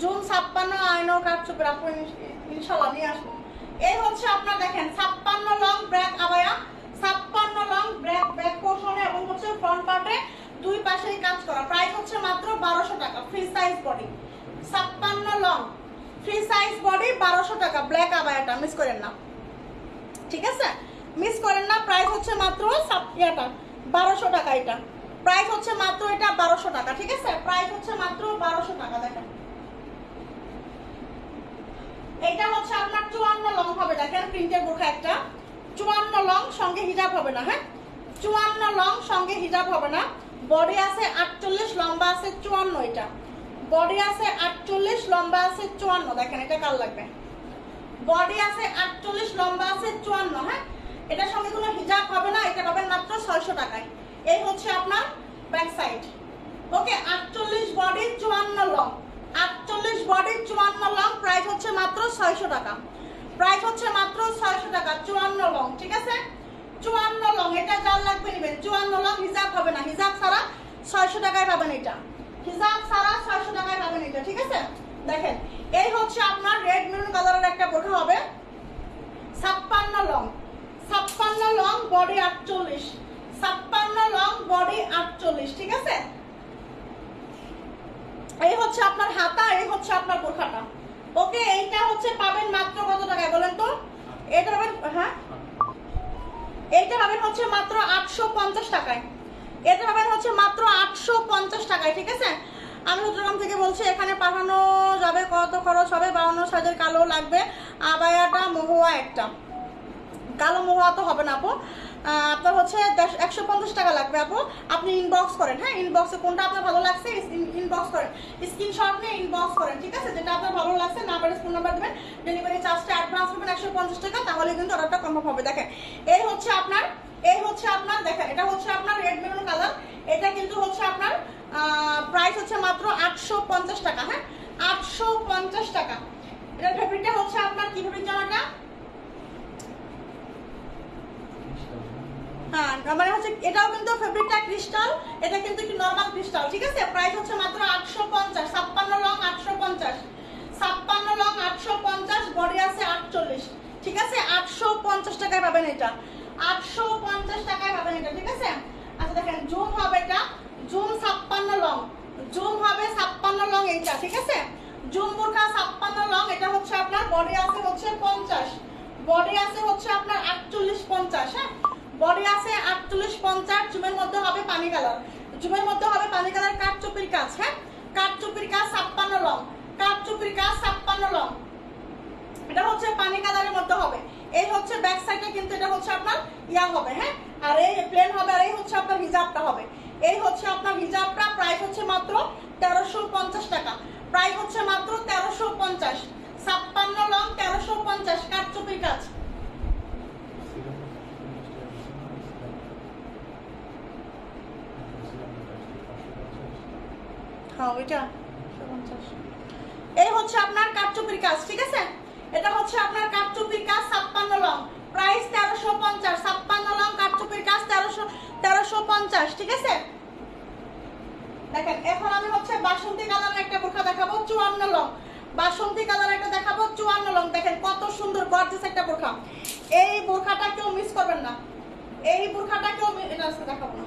জুন 56 আইনো কাটচুপের, আপু ইনশাআল্লাহ নিয়ে আসবো। এই হচ্ছে আপনার দেখেন 56 লং ব্ল্যাক আবায়া, 56 লং ব্যাক পোর্শনে এবং হচ্ছে ফ্রন্ট পার্টে দুই পাশেই কাজ করা। প্রাইস হচ্ছে মাত্র 1200 টাকা, free size body, 56 long, free size body, 1200 টাকা। ব্ল্যাক আবায়াটা মিস করেন না, ঠিক আছে? মিস করেন না। প্রাইস হচ্ছে মাত্র 1200 টাকা। এটা প্রাইস হচ্ছে মাত্র এটা 1200 টাকা, ঠিক আছে? প্রাইস হচ্ছে মাত্র 1200 টাকা। দেখেন এটা হচ্ছে আপনার 54 লং হবে। দেখেন প্রিন্টের বোরখা একটা, 54 লং, সঙ্গে হিজাব হবে না। হ্যাঁ, 54 লং, সঙ্গে হিজাব হবে না। বডি আছে 48, লম্বা আছে 54। এটা বডি আছে 48, লম্বা আছে 54। দেখেন এটা কাল লাগবে, বডি আছে 48, লম্বা আছে 54। হ্যাঁ, এটার সঙ্গে কোনো হিজাব হবে না। এটা পাবেন মাত্র 600 টাকায়। এই হচ্ছে আপনার ব্যাক সাইড। ওকে, 48 body, 54 long, 48 body, 54 long. Price হচ্ছে মাত্র 600 টাকা, প্রাইস হচ্ছে মাত্র 600 টাকা। 54 লং, ঠিক আছে? 54 লং, এটা যার লাগবে নেবেন। 54 লং, হিজাব হবে না, হিজাব ছাড়া 600 টাকায় পাবেন এটা, হিজাব ছাড়া 600 টাকায় পাবেন এটা, ঠিক আছে? দেখেন এই হচ্ছে আপনার রেড মেরুন কালারের একটা বোরখা হবে, 56 long, 56 long, body 48, 56 long, body 48, ঠিক আছে। এই হচ্ছে আপনার হাতা, এই হচ্ছে আপনার বোরখাটা। ওকে, এইটা হচ্ছে পাবেন মাত্র কত টাকায় বলেন তো? এটা পাবেন, হ্যাঁ এইটা পাবেন হচ্ছে মাত্র 850 টাকায়। এটা পাবেন হচ্ছে মাত্র 850 টাকায়, ঠিক আছে। আমি চট্টগ্রাম থেকে বলছি, এখানে পাঠানো যাবে, কত খরচ হবে? 52 সাইজের কালো লাগবে, আবায়াটা মহুয়া একটা, কালো মহুয়া তো হবে না আপু, আপনার হচ্ছে 150 টাকা লাগবে আপু। আপনি ইনবক্স করেন, হ্যাঁ ইনবক্সে কোনটা আপনার ভালো লাগছে ইনবক্স করেন, স্ক্রিনশট নিয়ে ইনবক্স করেন, ঠিক আছে। যেটা আপনার ভালো লাগছে নাম্বারে ফোন নাম্বার দেবেন, ডেলিভারি চার্জটা অ্যাডভান্স করবেন 150 টাকা, তাহলে কিন্তু অর্ডারটা কনফার্ম হবে। দেখেন এই হচ্ছে আপনার দেখেন এটা হচ্ছে আপনার রেড মেরুন কালার। এটা কিন্তু হচ্ছে আপনার প্রাইস হচ্ছে মাত্র 850 টাকা, হ্যাঁ 850 টাকা। এটার ফেব্রিকটা হচ্ছে আপনার কি ফেব্রিক জামাটা? হ্যাঁ মানে হচ্ছে এটাও কিন্তু ফেব্রিকটা ক্রিস্টাল, এটা কিন্তু একটু নরমাল ক্রিস্টাল, ঠিক আছে। প্রাইস হচ্ছে মাত্র 850, 56 লং 850, 56 লং 850, বডি আছে 48, ঠিক আছে। 850 টাকায় পাবেন এটা, 850 টাকায় পাবেন এটা, ঠিক আছে। আচ্ছা দেখেন জুম হবে, এটা জুম 56 লং, জুম হবে 56 লং এইটা, ঠিক আছে। জুম বোরখা 56 লং, এটা হচ্ছে আপনার বডি আছে হচ্ছে 50, বডি আছে হচ্ছে আপনার 48 50, হ্যাঁ বডি আছে 48 50। জুমের মধ্যে হবে পানি কালার, জুমের মধ্যে হবে পানি কালার, কাঠচুপির কাজ, হ্যাঁ কাঠচুপির কাজ 56 লং, কাঠচুপির কাজ 56 লং। এটা হচ্ছে পানি কালারের মধ্যে হবে। এই হচ্ছে ব্যাক সাইডে, কিন্তু এটা হচ্ছে আপনার ইয়া হবে, হ্যাঁ আর এই প্লেন হবে, আর এই হচ্ছে আপনার হিজাবটা হবে। এই হচ্ছে আপনার হিজাবটা, প্রাইস হচ্ছে মাত্র 1350 টাকা, প্রাইস হচ্ছে মাত্র 1350, 56 লং 1350, কাঠচুপির কাজ। এই হচ্ছে আপনার কাঠচুপির কাজ, ঠিক আছে। এটা হচ্ছে আপনার কাঠচুপির কাজ 56 লং, প্রাইস 1350, 56 লং কাঠচুপির কাজ 1350, ঠিক আছে। দেখেন এখন আমি হচ্ছে বাসন্তী কালারের একটা বোরখা দেখাবো 54 লং, বাসন্তী কালার একটা দেখাবো 54 লং। দেখেন কত সুন্দর গর্জিয়াস একটা বোরখা, এই বোরখাটা কেউ মিস করবেন না, এই বোরখাটা কেউ এটা আজকে দেখাবো না,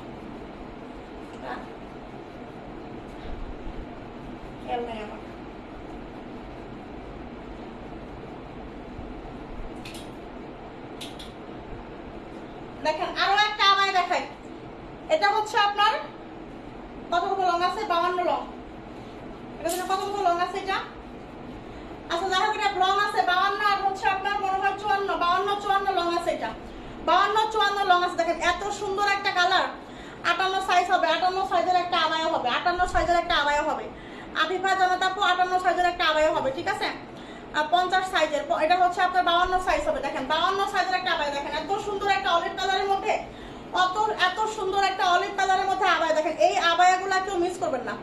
দেখেন আরো একটা আবায় দেখাই। এটা হচ্ছে আপনার কত লং আছে? 52 লং। এটা কত লং আছে এটা? আচ্ছা যাই হোক, এটা লং আছে 52, আর হচ্ছে আপনার মনে হয় 54, 52 54 লং আছে, এটা 52 54 লং আছে। দেখেন এত সুন্দর একটা কালার, 58 সাইজ হবে, 58 সাইজের একটা আবায়া হবে, 58 সাইজের একটা আবায়া হবে। আফিফা জানাত আপু 58 সাইজের একটা আবায়া হবে, ঠিক আছে। 50 সাইজের, এটা হচ্ছে আপনার 52 সাইজ হবে। দেখেন 52 সাইজের একটা আবায়া, দেখেন এত সুন্দর একটা অলিভ কালারের মধ্যে, এত সুন্দর একটা অলিভ কালারের মধ্যে আবায়া। দেখেন এই আবায়াগুলা কেউ মিস করবেন না,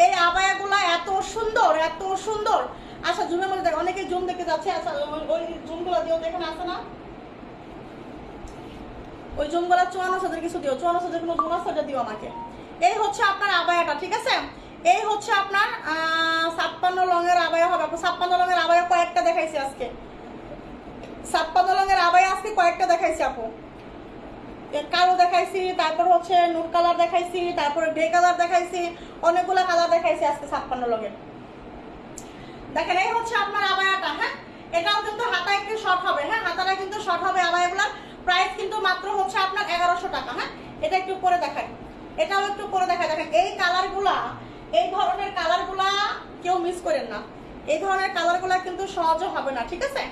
এই আবায়াগুলা এত সুন্দর, এত সুন্দর। আচ্ছা জুমের মধ্যে দেখেন অনেকে জুম দেখতে যাচ্ছে, আচ্ছা ওই জুমগুলো দিও, দেখেন আছে না ওই জুমগুলা? 54 সাইজের কিছু দিও, 54 সাইজের কোনো জুম আছে ওটা দিও আমাকে। এই হচ্ছে আপনার আবায়াটা, ঠিক আছে। এই হচ্ছে আপনার 56 লঙের আবায়া হবে। 56 লঙের আবায়া কয়েকটা দেখাইছি আজকে, 56 লঙের আবায়া আজকে কয়েকটা দেখাইছি আপু। কালো দেখাইছি, তারপর হচ্ছে নুট কালার দেখাইছি, তারপরে গ্রে কালার দেখাইছি, অনেকগুলো কালার দেখাইছি আজকে 56 লঙের। দেখেন এই হচ্ছে আপনার আবায়াটা, হ্যাঁ এটাও কিন্তু হাতা একটু শর্ট হবে, হ্যাঁ হাতাটা কিন্তু শর্ট হবে। আবায়াগুলোর প্রাইস কিন্তু মাত্র হচ্ছে আপনার 1100 টাকা, হ্যাঁ এটা একটু পরে দেখাই, এটাও একটু পরে দেখাই। দেখেন এই কালারগুলা, এই ধরনের কালারগুলা কেউ মিস করেন না, এই ধরনের কালারগুলা কিন্তু সহজে হবে না, ঠিক আছে,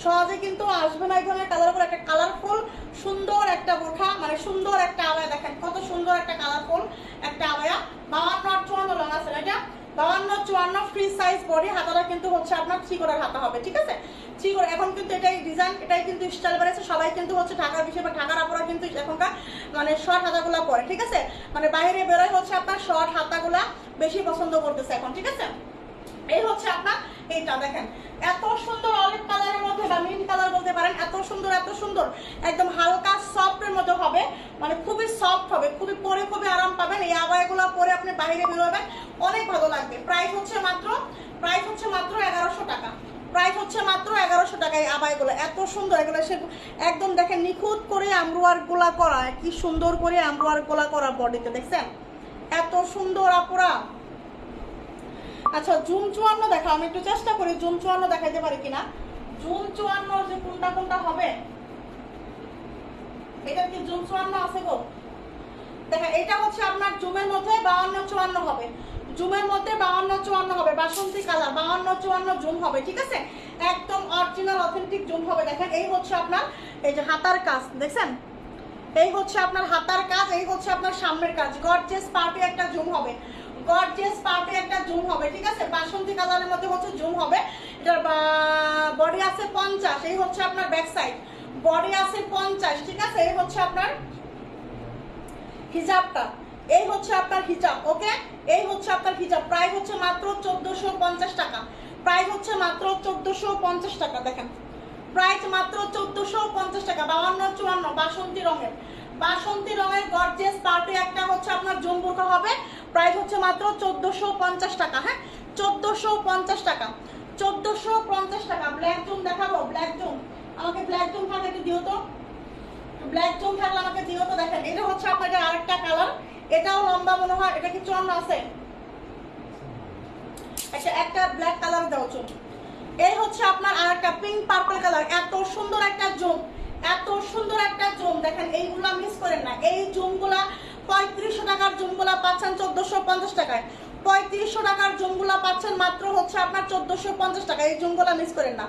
সহজে কিন্তু আসবে না এই ধরনের কালারগুলো। একটা কালারফুল সুন্দর একটা বোরখা, মানে সুন্দর একটা আবায়া, দেখেন কত সুন্দর একটা কালারফুল একটা আবায়া। 52 আর 54 লং আছে, এটা 52 54 ফ্রি সাইজ বডি, হাতাটা কিন্তু হচ্ছে আপনার 3 কোণের হাতা হবে, ঠিক আছে 3 কোণ। এখন কিন্তু এটাই ডিজাইন, এটাই কিন্তু স্টাইল বেড়েছে, সবাই কিন্তু হচ্ছে ঢাকার বিষয় বা ঢাকার আপুরা কিন্তু এখনকার মানে শর্ট হাতাগুলা পরে, ঠিক আছে, মানে বাইরে বেরোয় হচ্ছে আপনার শর্ট হাতাগুলা বেশি পছন্দ করতেছে এখন, ঠিক আছে। এই হচ্ছে আপনার এইটা, দেখেন এত সুন্দর অলিভ কালারের মধ্যে বা মিন্ট কালার বলতে পারেন, এত সুন্দর একদম হালকা সফটের মধ্যে হবে, মানে খুবই সফট হবে, খুবই পরে খুবই আরাম পাবেন। এই আবায়াগুলো পরে আপনি বাইরে বেরোবেন, অনেক ভালো লাগবে। প্রাইস হচ্ছে মাত্র 1100 টাকা, প্রাইস হচ্ছে মাত্র 1100 টাকায় আবাইগুলো। এত সুন্দর এগুলো, সে একদম দেখেন নিখুঁত করে এমব্রয়ডারি গুলা করা, কি সুন্দর করে এমব্রয়ডারি গুলা করা বডিতে, দেখছেন এত সুন্দর আপুরা। আচ্ছা জুম 54 দেখাও, আমি একটু চেষ্টা করি জুম 54 দেখাইতে পারি কিনা। জুম 54 যে কোনটা কোনটা হবে, এটা কি জুম 54 আছে গো? দেখেন এটা হচ্ছে আপনার জুমের মধ্যে 52-54 হবে, জুমের মধ্যে 52-54 হবে, বাসন্তী কালার 52-54 জুম হবে, ঠিক আছে একদম অরিজিনাল অথেন্টিক জুম হবে। দেখেন এই হচ্ছে আপনার এই যে হাতার কাজ, দেখছেন এই হচ্ছে আপনার হাতার কাজ, এই হচ্ছে আপনার সামনের কাজ, গর্জিয়াস পার্টি একটা জুম হবে, গর্জিয়াস পার্টি একটা জুম হবে, ঠিক আছে বাসন্তী কালারের মধ্যে হচ্ছে জুম হবে। এটার বডি আছে 50, এই হচ্ছে আপনার ব্যাক সাইড, বডি আছে 50, ঠিক আছে এই হচ্ছে আপনার হিজাবটা, এই হচ্ছে আপনার হিজাব, ওকে এই হচ্ছে আপনার হিজাব। প্রাইস হচ্ছে মাত্র 1450 টাকা, প্রাইস হচ্ছে মাত্র 1450 টাকা। দেখেন প্রাইস মাত্র 1450 টাকা, 52-54 বাসন্তী রঙের, বাসন্তী রঙের গর্জিয়াস পার্টি একটা হচ্ছে আপনার জুম বোরকা হবে, প্রাইস হচ্ছে মাত্র 1450 টাকা। হ্যাঁ 1450 টাকা, 1450 টাকা। ব্ল্যাক জুম দেখাবো, ব্ল্যাক জুম আমাকে ব্ল্যাক জুম থাকে একটু দিও তো, ব্ল্যাক জুম থাকলে আমাকে দিও তো। দেখেন এটা হচ্ছে আপনাদের আরেকটা কালার, এটাও লম্বা মনে হয়, এটা কি 54 আছে, একটা ব্ল্যাক কালার দাও চুন। এই হচ্ছে আপনার আরেকটা পিঙ্ক পার্পল কালার, এত সুন্দর একটা জুম, এত সুন্দর একটা জুম। দেখেন এইগুলা মিস করেন না, এই জুমগুলা 3500 টাকার জুমগুলা পাচ্ছেন 1450 টাকায়, 3500 টাকার জুমগুলা পাচ্ছেন মাত্র হচ্ছে আপনার 1450 টাকা। এই জুমগুলা মিস করেন না,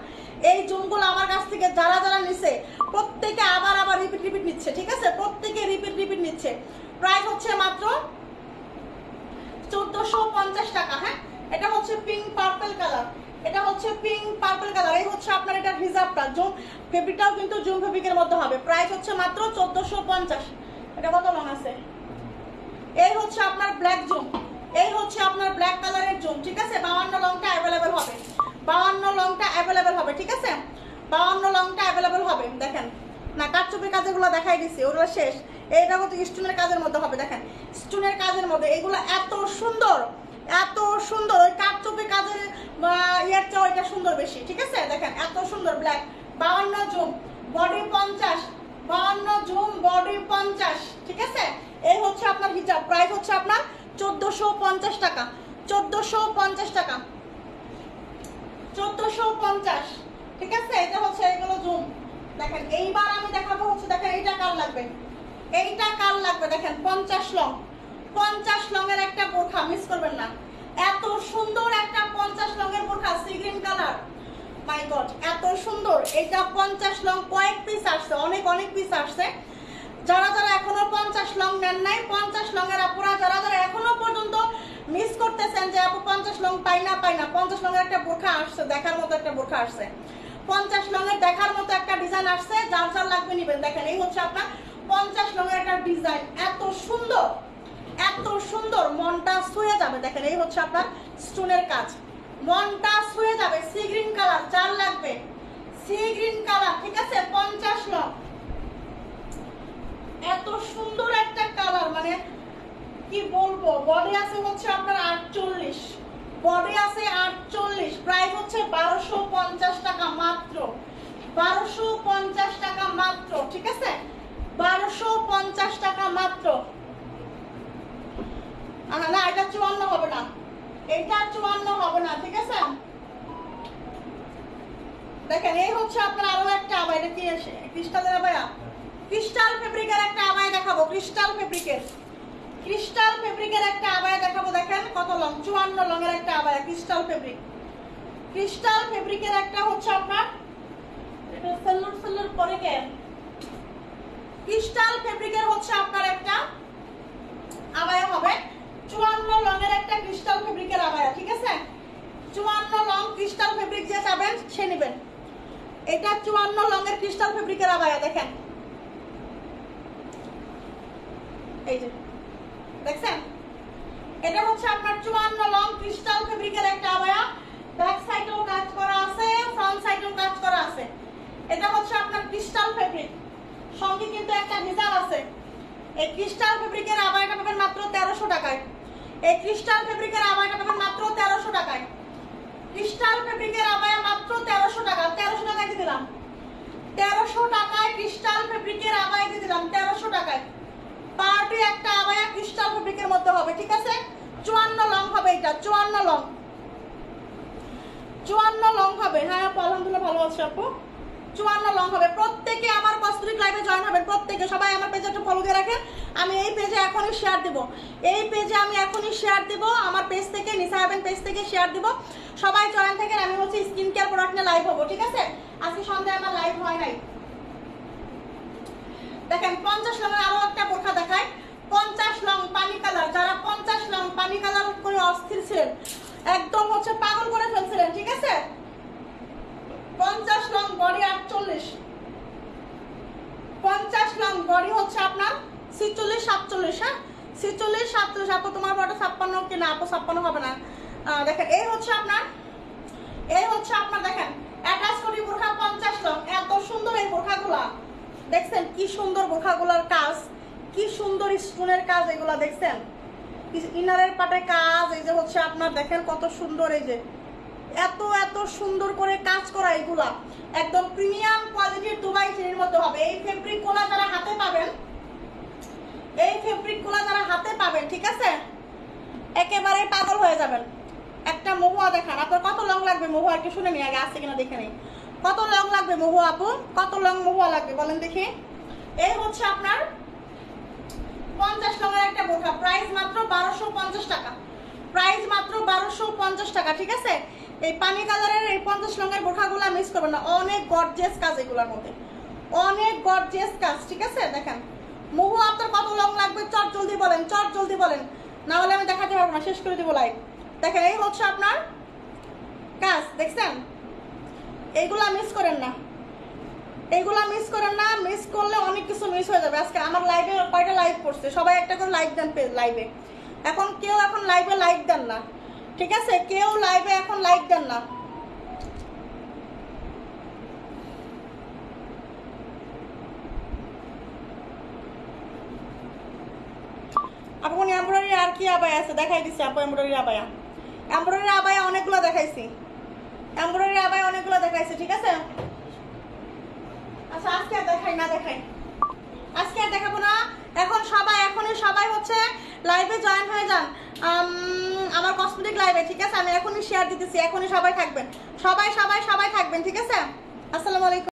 এই জুমগুলো আমার কাছ থেকে যারা যারা নিছে প্রত্যেকে আবার আবার রিপিট নিচ্ছে, ঠিক আছে প্রত্যেকে রিপিট নিচ্ছে। প্রাইস হচ্ছে মাত্র 1450 টাকা। হ্যাঁ এটা হচ্ছে পিঙ্ক পার্পল কালার, এটা হচ্ছে পিঙ্ক পার্পল কালার, এই হচ্ছে আপনার এটা হিজাবটা, জুম ফেব্রিকটাও কিন্তু জুম ফেব্রিকের মধ্যে হবে, প্রাইস হচ্ছে মাত্র 1450। এটা কত লং আছে, এই হচ্ছে আপনার ব্ল্যাক জুম, এই হচ্ছে আপনার ব্ল্যাক কালারের জুম, ঠিক আছে 52 লংটা অ্যাভেলেবেল হবে, 52 লংটা অ্যাভেলেবেল হবে, ঠিক আছে 52 লংটা অ্যাভেলেবেল হবে। দেখেন না কাটচুপির কাজগুলো দেখাই দিছি, ওগুলো শেষ। এইটা কিন্তু স্টোনের কাজের মধ্যে হবে, দেখেন স্টোনের কাজের মধ্যে, এগুলো এত সুন্দর, এত সুন্দর, ওই কাটচুপি কাজের ইয়ার চেয়ে ওইটা সুন্দর বেশি, ঠিক আছে দেখেন এত সুন্দর black, 52 zoom body 50, 52 zoom body 50, ঠিক আছে এই হচ্ছে আপনার হিজাব। প্রাইস হচ্ছে আপনার 1450 টাকা, 1450 টাকা, 1450, ঠিক আছে এটা হচ্ছে এগুলো জুম। দেখেন এইবার আমি দেখাবো হচ্ছে, দেখেন এইটা কার লাগবে, এইটা কার লাগবে, দেখেন 50 লং, 50 লংয়ের একটা বোরখা মিস করবেন না, এত সুন্দর একটা 50 লংয়ের বোরখা, সি গ্রিন কালার, মাই গড এত সুন্দর। এটা 50 লং, কয়েক পিস আসছে, অনেক পিস আসছে। যারা যারা এখনো 50 লং নেন নাই, 50 লংয়ের আপুরা যারা যারা এখনো পর্যন্ত মিস করতেছেন যে আপু 50 লং পাই না, 50 লংয়ের একটা বোরখা আসছে, দেখার মতো একটা বোরখা আসছে, 50 লংয়ের দেখার মতো একটা ডিজাইন আসছে, যার যার লাগবে নিবেন। দেখেন এই হচ্ছে আপনার 50 লংয়ের একটা ডিজাইন, এত সুন্দর, এত সুন্দর, মনটা ছুঁয়ে যাবে। দেখেন এই হচ্ছে আপনার স্টোনের কাজ, মনটা ছুঁয়ে যাবে, সি গ্রিন কালার, যার লাগবে সি গ্রিন কালার, ঠিক আছে 50 লং, এত সুন্দর একটা কালার, মানে কি বলবো। বডি আছে হচ্ছে আপনার 48, বডি আছে 48, প্রাইস হচ্ছে 1250 টাকা মাত্র, 1250 টাকা মাত্র, ঠিক আছে 1250 টাকা মাত্র। না এটা 54 হবে না, এটা 54 হবে না, ঠিক আছে। দেখেন এই হচ্ছে আপনার আরো একটা আবাই, এটা কি আছে ক্রিস্টালের আবায়া, ক্রিস্টাল ফেব্রিকের একটা আবাই দেখাবো, ক্রিস্টাল ফেব্রিকের, ক্রিস্টাল ফেব্রিকের একটা আবায়া দেখাবো। দেখেন কত লং, 54 লংয়ের একটা আবায়া, ক্রিস্টাল ফেব্রিক, ক্রিস্টাল ফেব্রিকের একটা হচ্ছে আপনার এটা সেলুর পরে কে, ক্রিস্টাল ফেব্রিকের হচ্ছে আপনার একটা আবায়া হবে, 54 লংয়ের একটা ক্রিস্টাল ফেব্রিকের আবায়া, ঠিক আছে 54 লং ক্রিস্টাল ফেব্রিক যে চাবেন সে নেবেন। এটা 54 লংয়ের ক্রিস্টাল ফেব্রিকের আবায়া, দেখেন এই যে দেখছেন, এটা হচ্ছে আপনার 54 লং ক্রিস্টাল ফেব্রিকের একটা আবায়া, ব্যাক সাইডেও কাজ করা আছে, ফ্রন্ট সাইডেও কাজ করা আছে। এটা হচ্ছে আপনার ক্রিস্টাল ফেব্রিক, সঙ্গে কিন্তু একটা হিজাব আছে। এই ক্রিস্টাল ফেব্রিকের আবায়াটা পাবেন মাত্র 1300 টাকায়, এই ক্রিস্টাল ফেব্রিকের আবায়াটা পাবেন মাত্র 1300 টাকায়, ক্রিস্টাল ফেব্রিকের আবায়া মাত্র 1300 টাকা। 1300 টাকায় দিয়ে দিলাম, 1300 টাকায় ক্রিস্টাল ফেব্রিকের আবায়া দিয়ে দিলাম, 1300 টাকায়। পার্টি একটা আবায়া ক্রিস্টাল ফেব্রিকের মধ্যে হবে, ঠিক আছে? 54 লং হবে এটা, 54 লং, 54 লং হবে। হ্যাঁ আপু আলহামদুলিল্লাহ ভালো আছে আপু। 54 লং হবে। প্রত্যেকে আমার কসমেটিক লাইভে জয়েন হবেন, প্রত্যেকে। সবাই আমার পেজে একটু ফলো দিয়ে রাখেন। আমি এই পেজে এখনই শেয়ার দিব, এই পেজে আমি এখনই শেয়ার দিব, আমার পেজ থেকে, নিসা হেভেন পেজ থেকে শেয়ার দিব। সবাই জয়েন থাকেন। আমি হচ্ছে স্কিন কেয়ার প্রোডাক্ট নিয়ে লাইভ হবো, ঠিক আছে? আজকে সন্ধ্যায় আমার লাইভ হয় নাই। দেখেন 50 লং আরো একটা বোরখা দেখায়। 50 লং পানি কালার, যারা 50 লং পানি কালার করে অস্থির ছিলেন, একদম হচ্ছে পাগল করে ফেলছিলেন, ঠিক আছে? 50 লং বডি 48, 50 লং বডি হচ্ছে আপনার 46 47। হ্যাঁ 46 47। আপু তোমার বডি 56 কিনা? আপু 56 হবে না। দেখেন এই হচ্ছে আপনার দেখেন অ্যাটাচ করি বোরখা 50 লং। এত সুন্দর এই বোরখাগুলা, দেখছেন কি সুন্দর বোরখাগুলার কাজ, কি সুন্দর স্টোনের কাজ, এগুলা দেখছেন? ইনারের পাটে কাজ, এই যে হচ্ছে আপনার দেখেন কত সুন্দর, এই যে এত এত সুন্দর করে কাজ করা, এগুলা একদম প্রিমিয়াম কোয়ালিটির দুবাই চেরির মধ্যে হবে। এই ফেব্রিক গুলা যারা হাতে পাবেন, এই ফেব্রিক গুলা যারা হাতে পাবেন, ঠিক আছে, একেবারে পাগল হয়ে যাবেন। একটা মহুয়া দেখান, আপনার কত লং লাগবে? মহুয়া একটু শুনে নি আগে, আছে কিনা দেখে নেই। কত লং লাগবে মহুয়া আপু? কত লং মহুয়া লাগবে বলেন দেখি। এই হচ্ছে আপনার 50 লংয়ের একটা বোরখা, প্রাইস মাত্র 1250 টাকা, প্রাইস মাত্র 1250 টাকা, ঠিক আছে? এই পানি কালারের এই 50 লংয়ের বোরখাগুলো মিস করবেন না, অনেক গর্জিয়াস কাজ এগুলোর মধ্যে, অনেক গর্জিয়াস কাজ, ঠিক আছে? দেখেন মহুয়া আপনার কত লং লাগবে? চট জলদি বলেন, চট জলদি বলেন, না হলে আমি দেখাতে পারবো না, শেষ করে দিব লাইভ। দেখেন এই হচ্ছে আপনার কাজ, দেখছেন? এইগুলা মিস করেন না, এইগুলা মিস করেন না, মিস করলে অনেক কিছু মিস হয়ে যাবে। আজকে আমার লাইভে কয়টা লাইভ করছে, সবাই একটা করে লাইক দেন লাইভে। এখন কেউ এখন লাইভে লাইক দেন না, ঠিক আছে? কেউ লাইভে এখন লাইক দেন না। আপু এমব্রয়ডারি আর কি আবায়া আছে দেখাই দিচ্ছি আপু। এমব্রয়ডারি আবায়া, এমব্রয়ডারি আবায়া অনেকগুলো দেখাইছি, এমব্রয়ডারি আবায়া অনেকগুলো দেখাইছি, ঠিক আছে? আচ্ছা আজকে আর দেখাই না, দেখাই আজকে আর দেখাবো না। এখন সবাই, এখনই সবাই হচ্ছে লাইভে জয়েন হয়ে যান আমার কসমেটিক লাইভে, ঠিক আছে? আমি এখনই শেয়ার দিতেছি, এখনই সবাই থাকবেন, সবাই সবাই সবাই থাকবেন, ঠিক আছে? আসসালামু আলাইকুম।